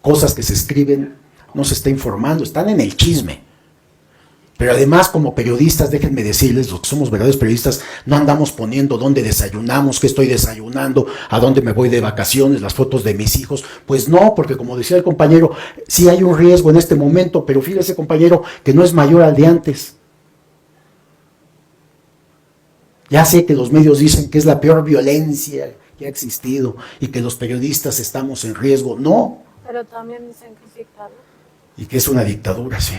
cosas que se escriben, no se está informando, están en el chisme. Pero además, como periodistas, déjenme decirles, los que somos verdaderos periodistas, no andamos poniendo dónde desayunamos, qué estoy desayunando, a dónde me voy de vacaciones, las fotos de mis hijos. Pues no, porque como decía el compañero, sí hay un riesgo en este momento, pero fíjese, compañero, que no es mayor al de antes. Ya sé que los medios dicen que es la peor violencia que ha existido y que los periodistas estamos en riesgo. No. Pero también dicen que es dictadura. Y que es una dictadura, sí.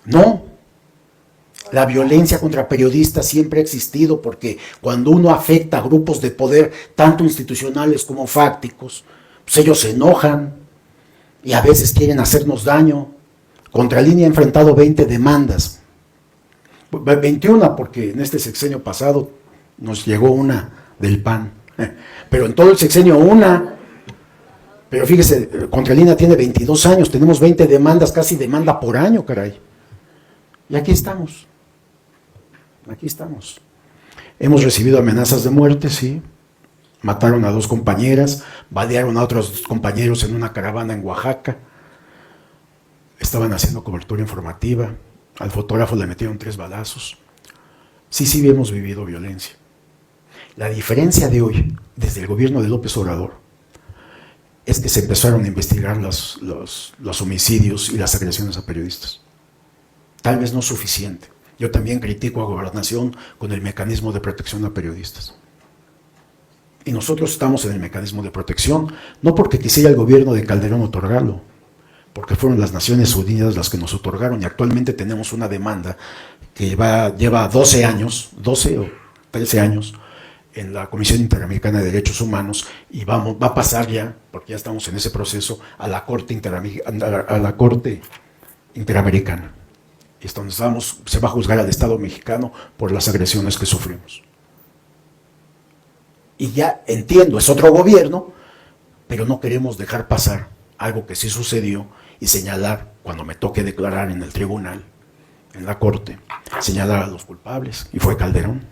No. La violencia contra periodistas siempre ha existido porque cuando uno afecta a grupos de poder, tanto institucionales como fácticos, pues ellos se enojan y a veces quieren hacernos daño. Contralínea ha enfrentado 20 demandas. 21 porque en este sexenio pasado nos llegó una del PAN. Pero en todo el sexenio una. Pero fíjese, Contralínea tiene 22 años, tenemos 20 demandas, casi demanda por año, caray. Y aquí estamos. Aquí estamos. Hemos recibido amenazas de muerte, sí. Mataron a 2 compañeras, balearon a otros 2 compañeros en una caravana en Oaxaca. Estaban haciendo cobertura informativa. Al fotógrafo le metieron 3 balazos. Sí, hemos vivido violencia. La diferencia de hoy, desde el gobierno de López Obrador, es que se empezaron a investigar los homicidios y las agresiones a periodistas. Tal vez no es suficiente. Yo también critico a Gobernación con el mecanismo de protección a periodistas. Y nosotros estamos en el mecanismo de protección, no porque quisiera el gobierno de Calderón otorgarlo, porque fueron las Naciones Unidas las que nos otorgaron, y actualmente tenemos una demanda que lleva 12 años, 12 o 13 años, en la Comisión Interamericana de Derechos Humanos, y va a pasar ya, porque ya estamos en ese proceso, a la Corte Interamericana. Y es donde se va a juzgar al Estado mexicano por las agresiones que sufrimos. Y ya entiendo, es otro gobierno, pero no queremos dejar pasar algo que sí sucedió y señalar, cuando me toque declarar en el tribunal, en la Corte, señalar a los culpables, y fue Calderón.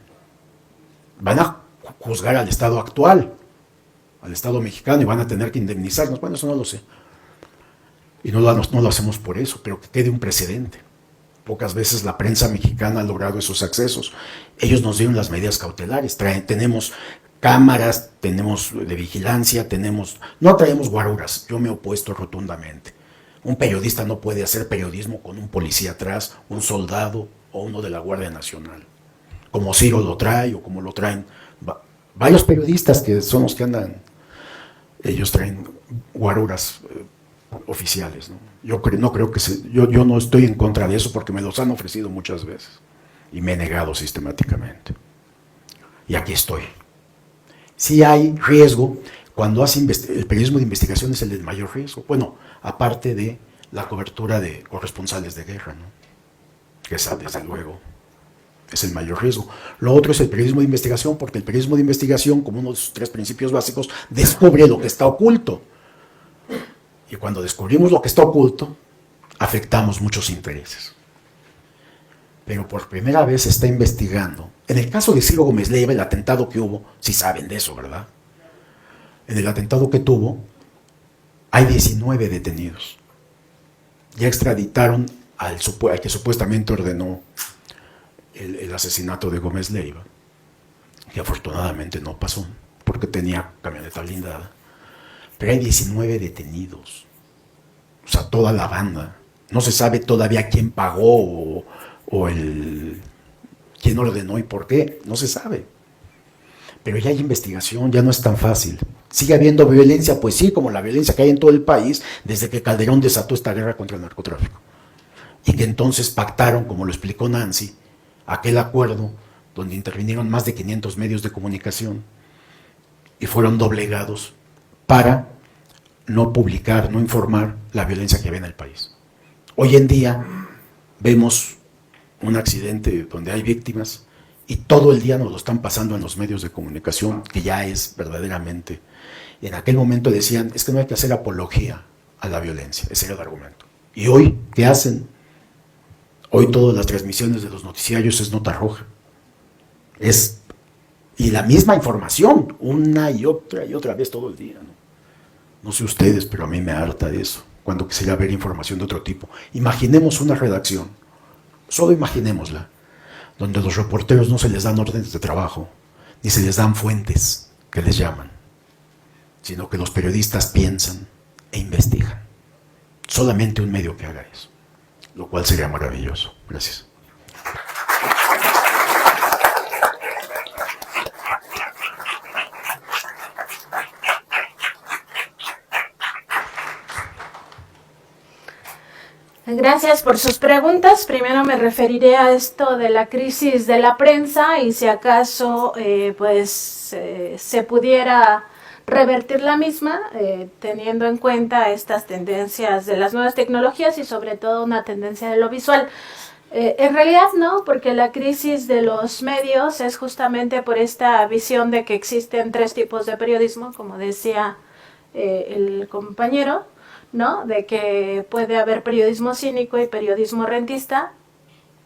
Van a juzgar al Estado actual, al Estado mexicano, y van a tener que indemnizarnos. Bueno, eso no lo sé. Y no lo hacemos por eso, pero que quede un precedente. Pocas veces la prensa mexicana ha logrado esos accesos. Ellos nos dieron las medidas cautelares. Tenemos cámaras, tenemos de vigilancia, no traemos guaruras. Yo me he opuesto rotundamente. Un periodista no puede hacer periodismo con un policía atrás, un soldado o uno de la Guardia Nacional. Como Ciro lo trae o como lo traen varios periodistas que son los que andan, ellos traen guaruras oficiales, ¿no? Yo no estoy en contra de eso porque me los han ofrecido muchas veces y me he negado sistemáticamente. Y aquí estoy. Sí hay riesgo cuando el periodismo de investigación es el de mayor riesgo. Bueno, aparte de la cobertura de corresponsales de guerra, ¿no? Que esa, desde luego, es el mayor riesgo. Lo otro es el periodismo de investigación, porque el periodismo de investigación, como uno de sus 3 principios básicos, descubre lo que está oculto. Y cuando descubrimos lo que está oculto, afectamos muchos intereses. Pero por primera vez se está investigando. En el caso de Ciro Gómez Leiva, el atentado que hubo, sí saben de eso, ¿verdad? En el atentado que tuvo, hay 19 detenidos. Ya extraditaron al que supuestamente ordenó el asesinato de Gómez Leiva, que afortunadamente no pasó, porque tenía camioneta blindada. Pero hay 19 detenidos, o sea, toda la banda. No se sabe todavía quién pagó quién ordenó y por qué, no se sabe. Pero ya hay investigación, ya no es tan fácil. ¿Sigue habiendo violencia? Pues sí, como la violencia que hay en todo el país desde que Calderón desató esta guerra contra el narcotráfico. Y que entonces pactaron, como lo explicó Nancy, aquel acuerdo donde intervinieron más de 500 medios de comunicación y fueron doblegados para no publicar, no informar la violencia que había en el país. Hoy en día vemos un accidente donde hay víctimas y todo el día nos lo están pasando en los medios de comunicación, que ya es verdaderamente. Y en aquel momento decían, es que no hay que hacer apología a la violencia, ese era el argumento. Y hoy, ¿qué hacen? Hoy todas las transmisiones de los noticiarios es nota roja. Y la misma información, una y otra vez todo el día, ¿no? No sé ustedes, pero a mí me harta de eso, cuando quisiera ver información de otro tipo. Imaginemos una redacción, solo imaginémosla, donde a los reporteros no se les dan órdenes de trabajo, ni se les dan fuentes que les llaman, sino que los periodistas piensan e investigan. Solamente un medio que haga eso, lo cual sería maravilloso. Gracias. Gracias por sus preguntas. Primero me referiré a esto de la crisis de la prensa y si acaso se pudiera revertir la misma, teniendo en cuenta estas tendencias de las nuevas tecnologías y sobre todo una tendencia de lo visual. En realidad no, porque la crisis de los medios es justamente por esta visión de que existen tres tipos de periodismo, como decía el compañero, ¿no? De que puede haber periodismo cínico y periodismo rentista,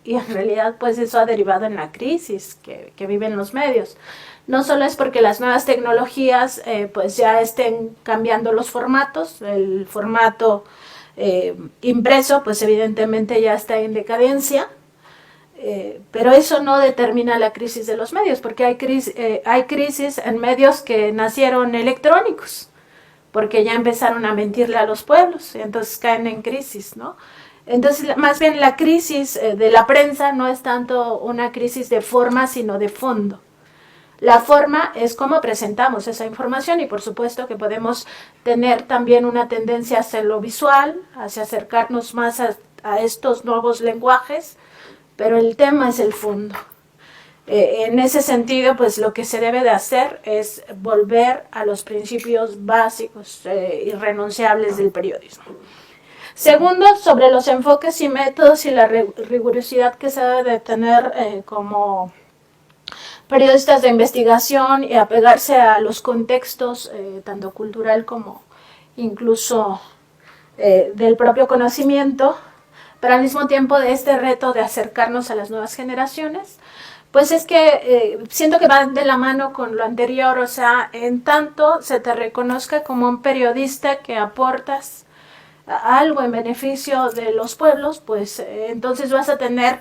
y en realidad pues eso ha derivado en la crisis que viven los medios. No solo es porque las nuevas tecnologías pues ya estén cambiando los formatos, el formato impreso pues evidentemente ya está en decadencia, pero eso no determina la crisis de los medios, porque hay crisis en medios que nacieron electrónicos, porque ya empezaron a mentirle a los pueblos, y entonces caen en crisis, ¿no? Entonces, más bien la crisis de la prensa no es tanto una crisis de forma, sino de fondo. La forma es cómo presentamos esa información y por supuesto que podemos tener también una tendencia hacia lo visual, hacia acercarnos más a estos nuevos lenguajes, pero el tema es el fondo. En ese sentido, pues lo que se debe de hacer es volver a los principios básicos irrenunciables del periodismo. Segundo, sobre los enfoques y métodos y la rigurosidad que se debe de tener como periodistas de investigación y apegarse a los contextos, tanto cultural como incluso del propio conocimiento, pero al mismo tiempo de este reto de acercarnos a las nuevas generaciones. Pues es que siento que va de la mano con lo anterior, o sea, en tanto se te reconozca como un periodista que aportas algo en beneficio de los pueblos, pues entonces vas a tener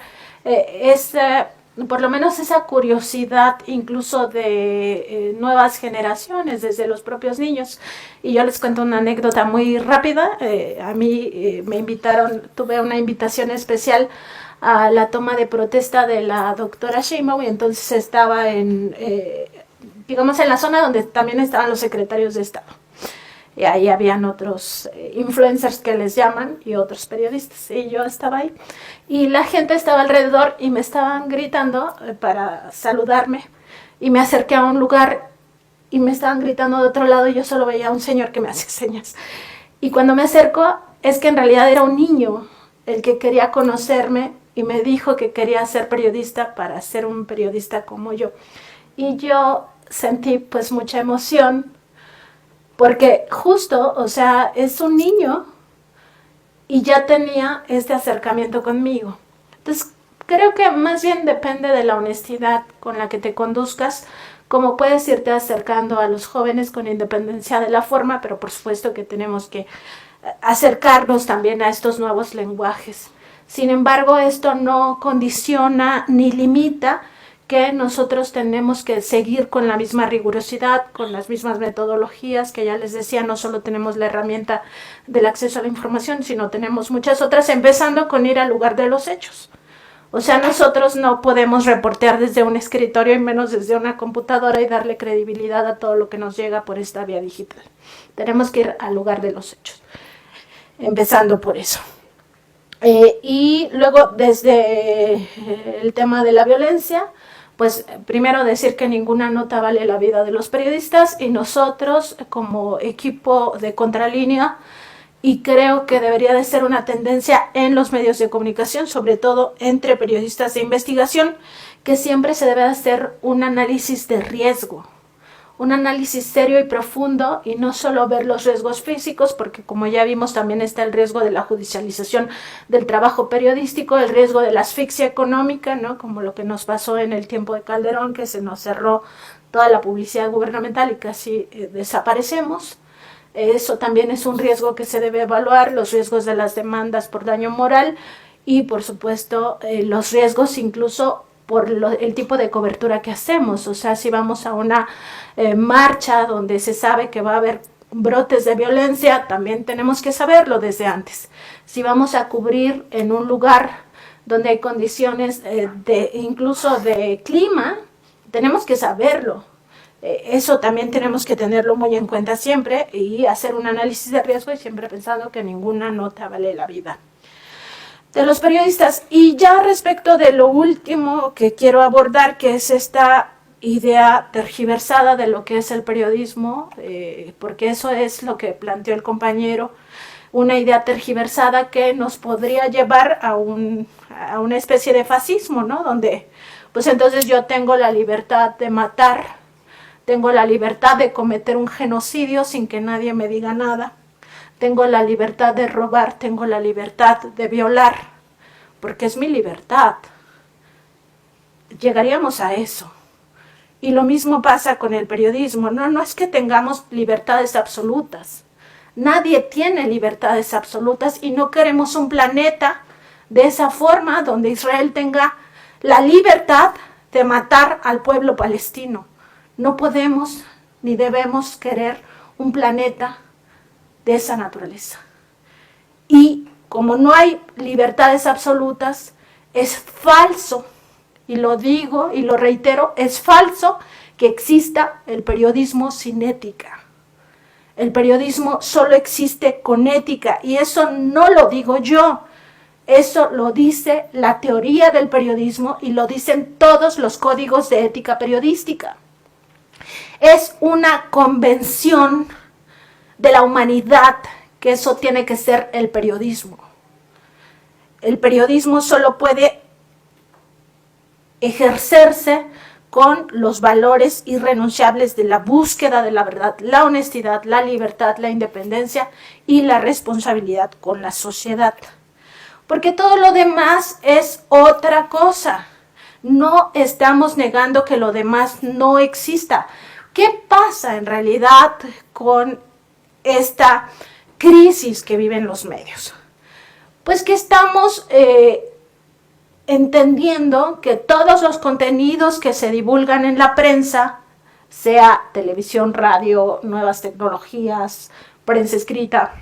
por lo menos esa curiosidad incluso de nuevas generaciones, desde los propios niños. Y yo les cuento una anécdota muy rápida. A mí me invitaron, tuve una invitación especial a la toma de protesta de la doctora Sheinbaum, y entonces estaba digamos en la zona donde también estaban los secretarios de Estado. Y ahí habían otros influencers que les llaman y otros periodistas, y yo estaba ahí. Y la gente estaba alrededor y me estaban gritando para saludarme, y me acerqué a un lugar y me estaban gritando de otro lado y yo solo veía a un señor que me hacía señas. Y cuando me acerco, es que en realidad era un niño el que quería conocerme y me dijo que quería ser periodista para ser un periodista como yo. Y yo sentí pues mucha emoción, porque justo, o sea, es un niño y ya tenía este acercamiento conmigo. Entonces, creo que más bien depende de la honestidad con la que te conduzcas, cómo puedes irte acercando a los jóvenes con independencia de la forma, pero por supuesto que tenemos que acercarnos también a estos nuevos lenguajes. Sin embargo, esto no condiciona ni limita que nosotros tenemos que seguir con la misma rigurosidad, con las mismas metodologías, que ya les decía, no solo tenemos la herramienta del acceso a la información, sino tenemos muchas otras, empezando con ir al lugar de los hechos. O sea, nosotros no podemos reportear desde un escritorio y menos desde una computadora y darle credibilidad a todo lo que nos llega por esta vía digital. Tenemos que ir al lugar de los hechos, empezando por eso. Y luego, desde el tema de la violencia, pues primero decir que ninguna nota vale la vida de los periodistas, y nosotros como equipo de Contralínea, y creo que debería de ser una tendencia en los medios de comunicación, sobre todo entre periodistas de investigación, que siempre se debe hacer un análisis de riesgo, un análisis serio y profundo, y no solo ver los riesgos físicos, porque como ya vimos también está el riesgo de la judicialización del trabajo periodístico, el riesgo de la asfixia económica, ¿no? Como lo que nos pasó en el tiempo de Calderón, que se nos cerró toda la publicidad gubernamental y casi desaparecemos. Eso también es un riesgo que se debe evaluar, los riesgos de las demandas por daño moral y por supuesto los riesgos incluso por el tipo de cobertura que hacemos. O sea, si vamos a una marcha donde se sabe que va a haber brotes de violencia, también tenemos que saberlo desde antes. Si vamos a cubrir en un lugar donde hay condiciones incluso de clima, tenemos que saberlo. Eso también tenemos que tenerlo muy en cuenta siempre y hacer un análisis de riesgo, y siempre pensando que ninguna nota vale la vida de los periodistas. Y ya respecto de lo último que quiero abordar, que es esta idea tergiversada de lo que es el periodismo, porque eso es lo que planteó el compañero, una idea tergiversada que nos podría llevar a una especie de fascismo, ¿no? Donde, pues entonces yo tengo la libertad de matar, tengo la libertad de cometer un genocidio sin que nadie me diga nada, tengo la libertad de robar, tengo la libertad de violar, porque es mi libertad. Llegaríamos a eso. Y lo mismo pasa con el periodismo. No es que tengamos libertades absolutas. Nadie tiene libertades absolutas, y no queremos un planeta de esa forma donde Israel tenga la libertad de matar al pueblo palestino. No podemos ni debemos querer un planeta de esa naturaleza. Y como no hay libertades absolutas, es falso, y lo digo y lo reitero, es falso que exista el periodismo sin ética. El periodismo solo existe con ética, y eso no lo digo yo, eso lo dice la teoría del periodismo y lo dicen todos los códigos de ética periodística. Es una convención de la humanidad que eso tiene que ser el periodismo. El periodismo solo puede ejercerse con los valores irrenunciables de la búsqueda de la verdad, la honestidad, la libertad, la independencia y la responsabilidad con la sociedad. Porque todo lo demás es otra cosa. No estamos negando que lo demás no exista. ¿Qué pasa en realidad con esta crisis que viven los medios? Pues que estamos entendiendo que todos los contenidos que se divulgan en la prensa, sea televisión, radio, nuevas tecnologías, prensa escrita,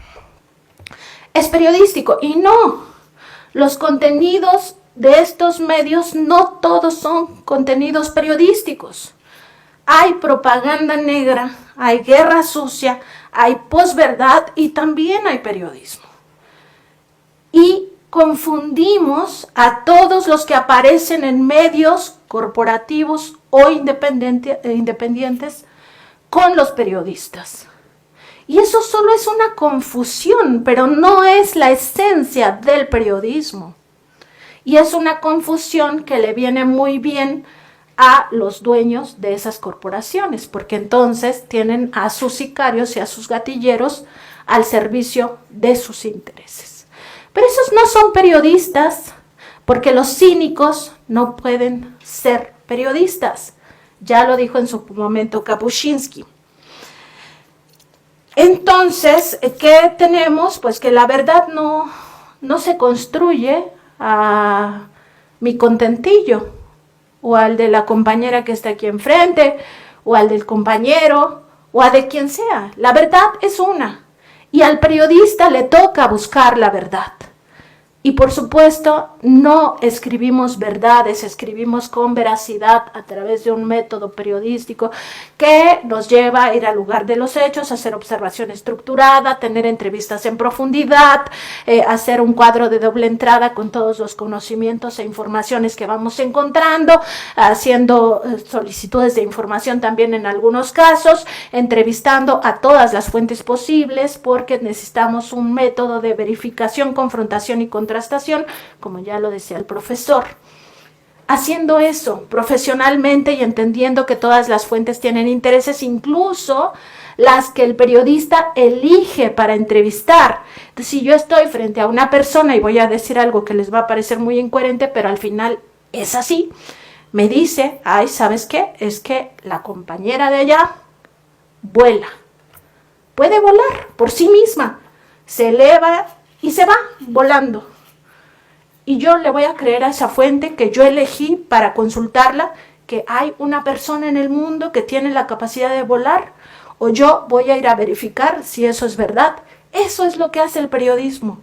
es periodístico. Y no, los contenidos de estos medios no todos son contenidos periodísticos. Hay propaganda negra, hay guerra sucia, hay posverdad y también hay periodismo. Y confundimos a todos los que aparecen en medios corporativos o independientes con los periodistas. Y eso solo es una confusión, pero no es la esencia del periodismo. Y es una confusión que le viene muy bien a los dueños de esas corporaciones, porque entonces tienen a sus sicarios y a sus gatilleros al servicio de sus intereses. Pero esos no son periodistas, porque los cínicos no pueden ser periodistas. Ya lo dijo en su momento Kapuscinski. Entonces, ¿qué tenemos? Pues que la verdad no se construye a mi contentillo, o al de la compañera que está aquí enfrente, o al del compañero, o a de quien sea. La verdad es una, y al periodista le toca buscar la verdad. Y por supuesto, no escribimos verdades, escribimos con veracidad a través de un método periodístico que nos lleva a ir al lugar de los hechos, a hacer observación estructurada, tener entrevistas en profundidad, hacer un cuadro de doble entrada con todos los conocimientos e informaciones que vamos encontrando, haciendo solicitudes de información también en algunos casos, entrevistando a todas las fuentes posibles, porque necesitamos un método de verificación, confrontación y contrastación, como ya lo decía el profesor. Haciendo eso profesionalmente y entendiendo que todas las fuentes tienen intereses, incluso las que el periodista elige para entrevistar. Entonces, si yo estoy frente a una persona y voy a decir algo que les va a parecer muy incoherente, pero al final es así, me dice, ay, ¿sabes qué? Es que la compañera de allá vuela. Puede volar por sí misma. Se eleva y se va volando. Y yo le voy a creer a esa fuente que yo elegí para consultarla, que hay una persona en el mundo que tiene la capacidad de volar, o yo voy a ir a verificar si eso es verdad. Eso es lo que hace el periodismo.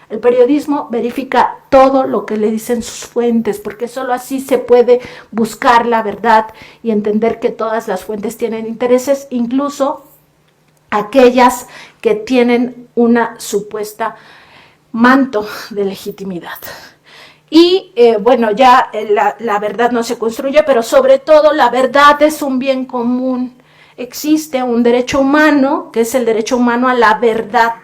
El periodismo verifica todo lo que le dicen sus fuentes, porque solo así se puede buscar la verdad y entender que todas las fuentes tienen intereses, incluso aquellas que tienen una supuesta manto de legitimidad. Y bueno, ya la verdad no se construye, pero sobre todo la verdad es un bien común. Existe un derecho humano, que es el derecho humano a la verdad.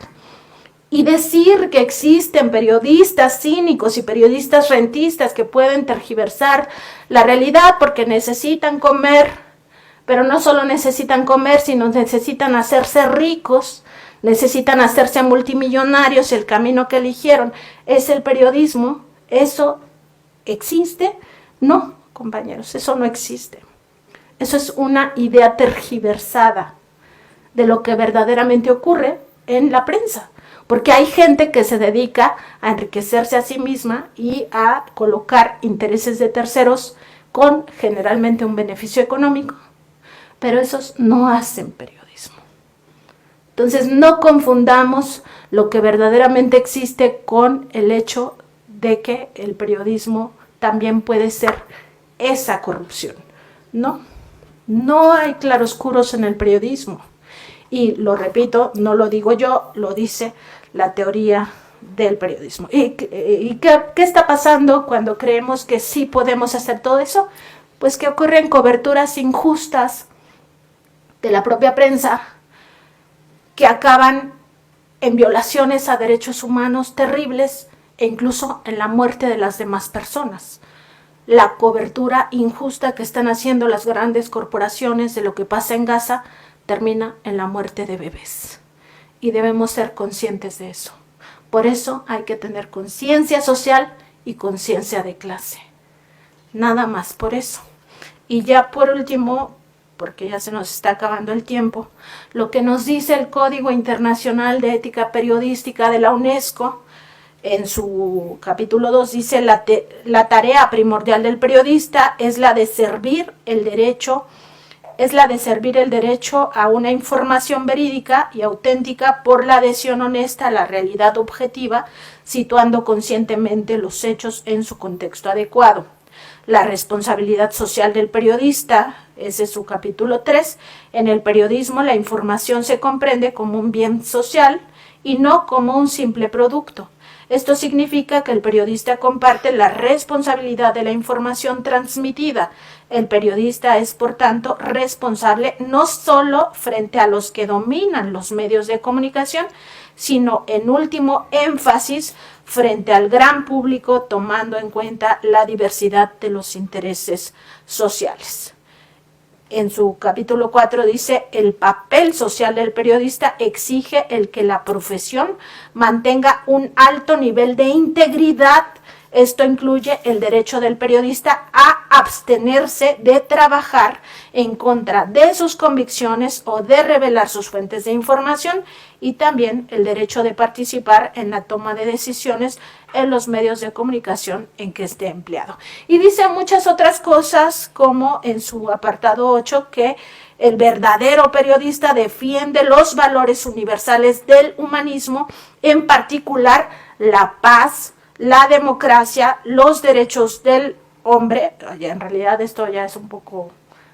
Y decir que existen periodistas cínicos y periodistas rentistas que pueden tergiversar la realidad porque necesitan comer, pero no solo necesitan comer, sino necesitan hacerse ricos, necesitan hacerse multimillonarios, el camino que eligieron es el periodismo. ¿Eso existe? No, compañeros, eso no existe. Eso es una idea tergiversada de lo que verdaderamente ocurre en la prensa, porque hay gente que se dedica a enriquecerse a sí misma y a colocar intereses de terceros con generalmente un beneficio económico, pero esos no hacen periodismo. Entonces, no confundamos lo que verdaderamente existe con el hecho de que el periodismo también puede ser esa corrupción. No hay claroscuros en el periodismo. Y lo repito, no lo digo yo, lo dice la teoría del periodismo. ¿Y qué está pasando cuando creemos que sí podemos hacer todo eso? Pues que ocurren coberturas injustas de la propia prensa, que acaban en violaciones a derechos humanos terribles e incluso en la muerte de las demás personas. La cobertura injusta que están haciendo las grandes corporaciones de lo que pasa en Gaza termina en la muerte de bebés. Y debemos ser conscientes de eso. Por eso hay que tener conciencia social y conciencia de clase. Nada más por eso. Y ya por último, porque ya se nos está acabando el tiempo, lo que nos dice el Código Internacional de Ética Periodística de la UNESCO, en su capítulo 2 dice: la tarea primordial del periodista es la de servir el derecho a una información verídica y auténtica por la adhesión honesta a la realidad objetiva, situando conscientemente los hechos en su contexto adecuado. La responsabilidad social del periodista, ese es su capítulo 3. En el periodismo la información se comprende como un bien social y no como un simple producto. Esto significa que el periodista comparte la responsabilidad de la información transmitida. El periodista es, por tanto, responsable no solo frente a los que dominan los medios de comunicación, sino en último énfasis frente al gran público, tomando en cuenta la diversidad de los intereses sociales. En su capítulo 4 dice: el papel social del periodista exige el que la profesión mantenga un alto nivel de integridad Esto incluye el derecho del periodista a abstenerse de trabajar en contra de sus convicciones o de revelar sus fuentes de información, y también el derecho de participar en la toma de decisiones en los medios de comunicación en que esté empleado. Y dice muchas otras cosas, como en su apartado 8, que el verdadero periodista defiende los valores universales del humanismo, en particular la paz, la democracia, los derechos del hombre. En realidad esto ya es un poco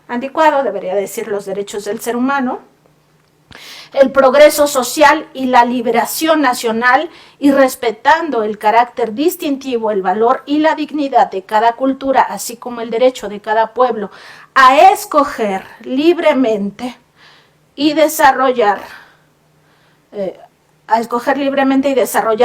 anticuado, debería decir los derechos del ser humano, el progreso social y la liberación nacional, y respetando el carácter distintivo, el valor y la dignidad de cada cultura, así como el derecho de cada pueblo a escoger libremente y desarrollar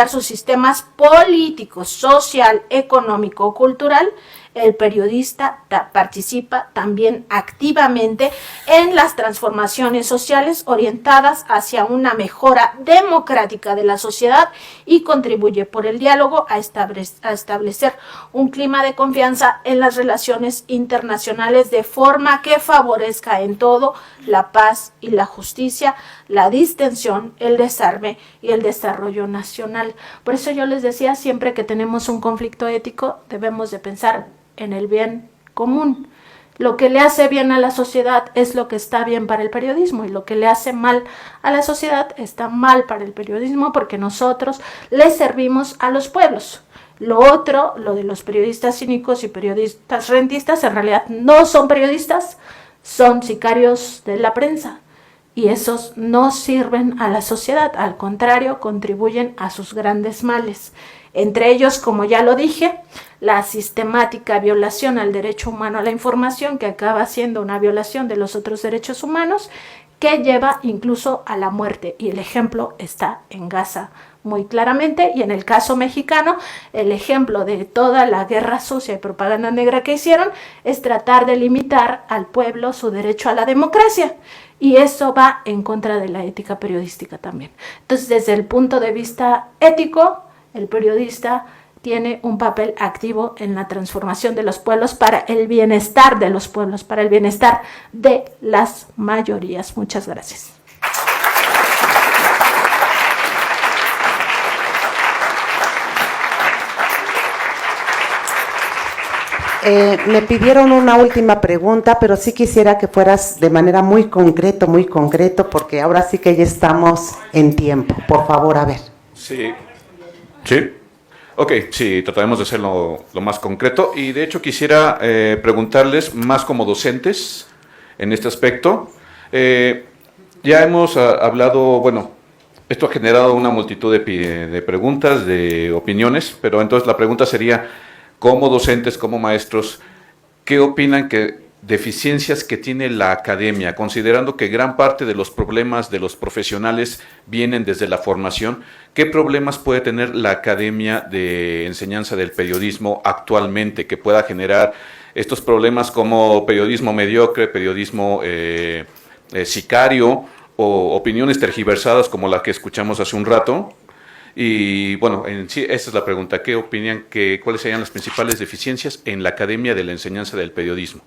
sus sistemas políticos, social, económico, cultural. El periodista participa también activamente en las transformaciones sociales orientadas hacia una mejora democrática de la sociedad, y contribuye por el diálogo a establecer un clima de confianza en las relaciones internacionales, de forma que favorezca en todo la paz y la justicia, la distensión, el desarme y el desarrollo nacional. Por eso yo les decía, siempre que tenemos un conflicto ético, debemos de pensar en el bien común. Lo que le hace bien a la sociedad es lo que está bien para el periodismo, y lo que le hace mal a la sociedad está mal para el periodismo, porque nosotros le servimos a los pueblos. Lo otro, lo de los periodistas cínicos y periodistas rentistas, en realidad no son periodistas, son sicarios de la prensa, y esos no sirven a la sociedad, al contrario, contribuyen a sus grandes males. Entre ellos, como ya lo dije, la sistemática violación al derecho humano a la información, que acaba siendo una violación de los otros derechos humanos, que lleva incluso a la muerte. Y el ejemplo está en Gaza muy claramente, y en el caso mexicano, el ejemplo de toda la guerra sucia y propaganda negra que hicieron es tratar de limitar al pueblo su derecho a la democracia. Y eso va en contra de la ética periodística también. Entonces, desde el punto de vista ético, el periodista tiene un papel activo en la transformación de los pueblos para el bienestar de los pueblos, para el bienestar de las mayorías. Muchas gracias. Me pidieron una última pregunta, pero sí quisiera que fueras de manera muy concreto, porque ahora sí que ya estamos en tiempo. Por favor, a ver. Sí. Ok, sí, trataremos de hacerlo lo más concreto, y de hecho quisiera preguntarles más como docentes en este aspecto. Ya hemos hablado, bueno, esto ha generado una multitud de preguntas, de opiniones, pero entonces la pregunta sería, como docentes, como maestros, ¿qué opinan deficiencias que tiene la academia, considerando que gran parte de los problemas de los profesionales vienen desde la formación? ¿Qué problemas puede tener la academia de enseñanza del periodismo actualmente que pueda generar estos problemas como periodismo mediocre, periodismo sicario, o opiniones tergiversadas como la que escuchamos hace un rato? Y bueno, en sí, esta es la pregunta. ¿Qué opinan, cuáles serían las principales deficiencias en la academia de la enseñanza del periodismo?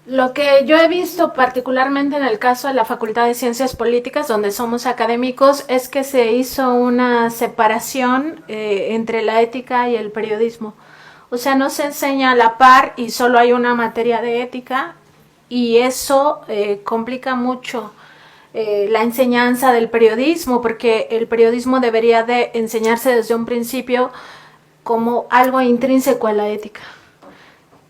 Lo que yo he visto particularmente en el caso de la Facultad de Ciencias Políticas, donde somos académicos, es que se hizo una separación entre la ética y el periodismo. O sea, no se enseña a la par y solo hay una materia de ética, y eso complica mucho la enseñanza del periodismo, porque el periodismo debería de enseñarse desde un principio como algo intrínseco a la ética.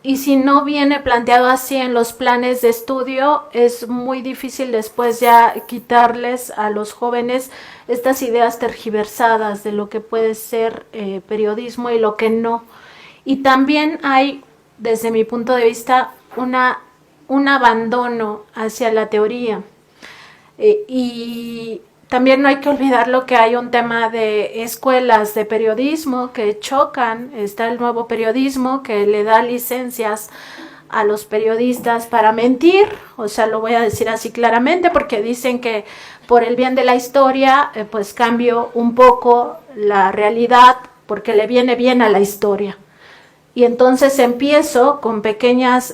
Y si no viene planteado así en los planes de estudio, es muy difícil después ya quitarles a los jóvenes estas ideas tergiversadas de lo que puede ser periodismo y lo que no. Y también hay, desde mi punto de vista, un abandono hacia la teoría. Y también no hay que olvidar lo que hay un tema de escuelas de periodismo que chocan. Está el nuevo periodismo que le da licencias a los periodistas para mentir, o sea, lo voy a decir así claramente, porque dicen que por el bien de la historia, pues cambio un poco la realidad, porque le viene bien a la historia. Y entonces empiezo con pequeñas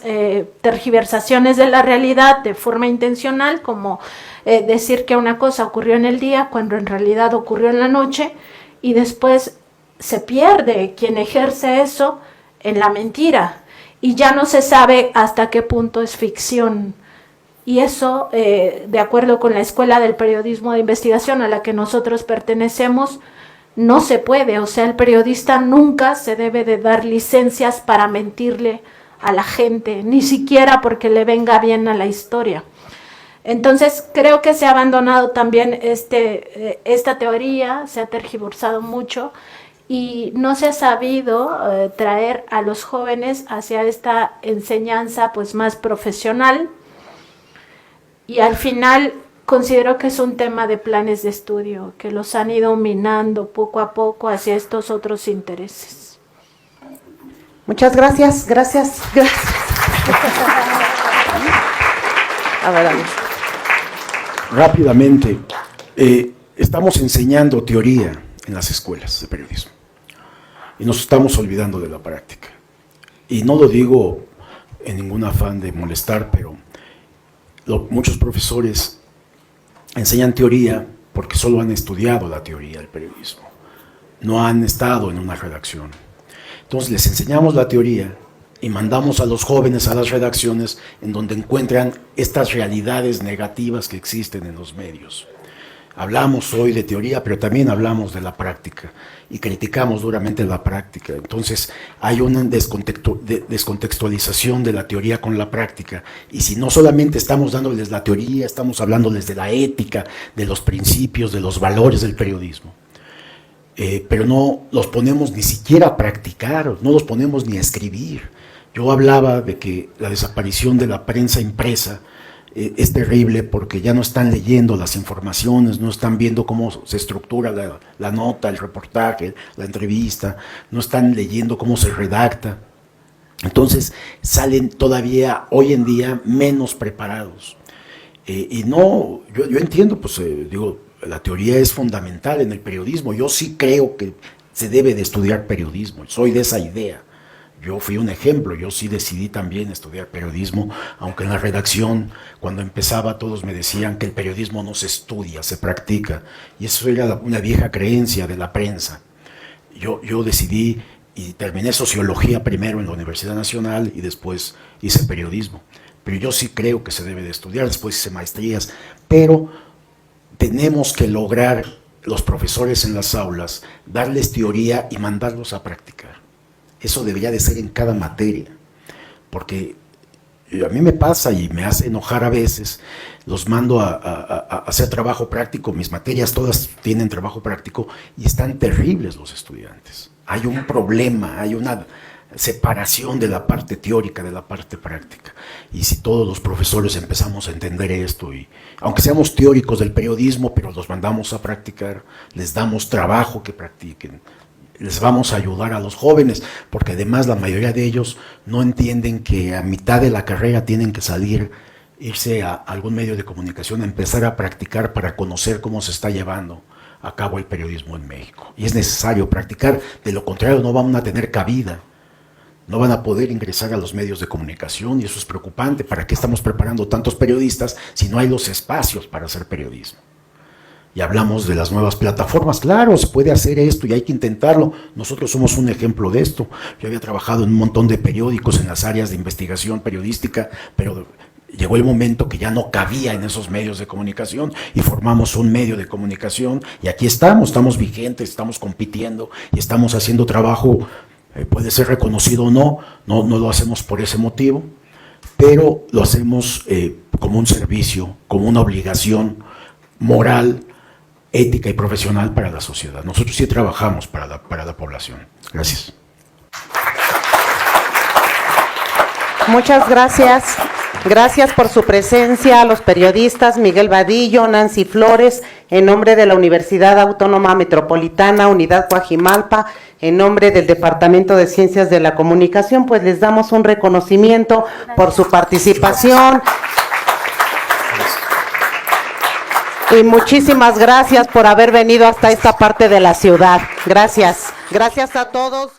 tergiversaciones de la realidad de forma intencional, como decir que una cosa ocurrió en el día cuando en realidad ocurrió en la noche, y después se pierde quien ejerce eso en la mentira, y ya no se sabe hasta qué punto es ficción. Y eso, de acuerdo con la Escuela del Periodismo de Investigación a la que nosotros pertenecemos, no se puede. O sea, el periodista nunca se debe de dar licencias para mentirle a la gente, ni siquiera porque le venga bien a la historia. Entonces, creo que se ha abandonado también esta teoría, se ha tergiversado mucho, y no se ha sabido traer a los jóvenes hacia esta enseñanza pues más profesional, y al final considero que es un tema de planes de estudio que los han ido minando poco a poco hacia estos otros intereses. Muchas gracias, gracias. A ver, Rápidamente, estamos enseñando teoría en las escuelas de periodismo y nos estamos olvidando de la práctica. Y no lo digo en ningún afán de molestar, pero muchos profesores enseñan teoría porque solo han estudiado la teoría del periodismo, no han estado en una redacción. Entonces les enseñamos la teoría y mandamos a los jóvenes a las redacciones en donde encuentran estas realidades negativas que existen en los medios. Hablamos hoy de teoría, pero también hablamos de la práctica y criticamos duramente la práctica. Entonces hay una descontextualización de la teoría con la práctica, y si no solamente estamos dándoles la teoría, estamos hablándoles de la ética, de los principios, de los valores del periodismo. Pero no los ponemos ni siquiera a practicar, no los ponemos ni a escribir. Yo hablaba de que la desaparición de la prensa impresa es terrible porque ya no están leyendo las informaciones, no están viendo cómo se estructura la nota, el reportaje, la entrevista, no están leyendo cómo se redacta. Entonces salen todavía hoy en día menos preparados. Y no, yo entiendo, pues digo, la teoría es fundamental en el periodismo. Yo sí creo que se debe de estudiar periodismo, soy de esa idea. Yo fui un ejemplo, yo sí decidí también estudiar periodismo, aunque en la redacción, cuando empezaba, todos me decían que el periodismo no se estudia, se practica, y eso era una vieja creencia de la prensa. Yo decidí y terminé sociología primero en la Universidad Nacional y después hice periodismo, pero yo sí creo que se debe de estudiar, después hice maestrías, pero tenemos que lograr, los profesores en las aulas, darles teoría y mandarlos a practicar. Eso debería de ser en cada materia, porque a mí me pasa y me hace enojar a veces, los mando a hacer trabajo práctico, mis materias todas tienen trabajo práctico y están terribles los estudiantes. Hay un problema, hay una separación de la parte teórica de la parte práctica, y si todos los profesores empezamos a entender esto, y aunque seamos teóricos del periodismo, pero los mandamos a practicar, les damos trabajo que practiquen, les vamos a ayudar a los jóvenes, porque además la mayoría de ellos no entienden que a mitad de la carrera tienen que salir, irse a algún medio de comunicación, a empezar a practicar para conocer cómo se está llevando a cabo el periodismo en México. Y es necesario practicar, de lo contrario no van a tener cabida, no van a poder ingresar a los medios de comunicación, y eso es preocupante. ¿Para qué estamos preparando tantos periodistas si no hay los espacios para hacer periodismo? Y hablamos de las nuevas plataformas. Claro, se puede hacer esto y hay que intentarlo. Nosotros somos un ejemplo de esto. Yo había trabajado en un montón de periódicos en las áreas de investigación periodística, pero llegó el momento que ya no cabía en esos medios de comunicación y formamos un medio de comunicación, y aquí estamos vigentes, estamos compitiendo y estamos haciendo trabajo, puede ser reconocido o no lo hacemos por ese motivo, pero lo hacemos como un servicio, como una obligación moral, ética y profesional para la sociedad. Nosotros sí trabajamos para la población. Gracias. Muchas gracias. Gracias por su presencia a los periodistas Miguel Vadillo, Nancy Flores, en nombre de la Universidad Autónoma Metropolitana, Unidad Coajimalpa, en nombre del Departamento de Ciencias de la Comunicación, pues les damos un reconocimiento por su participación. Y muchísimas gracias por haber venido hasta esta parte de la ciudad. Gracias. Gracias a todos.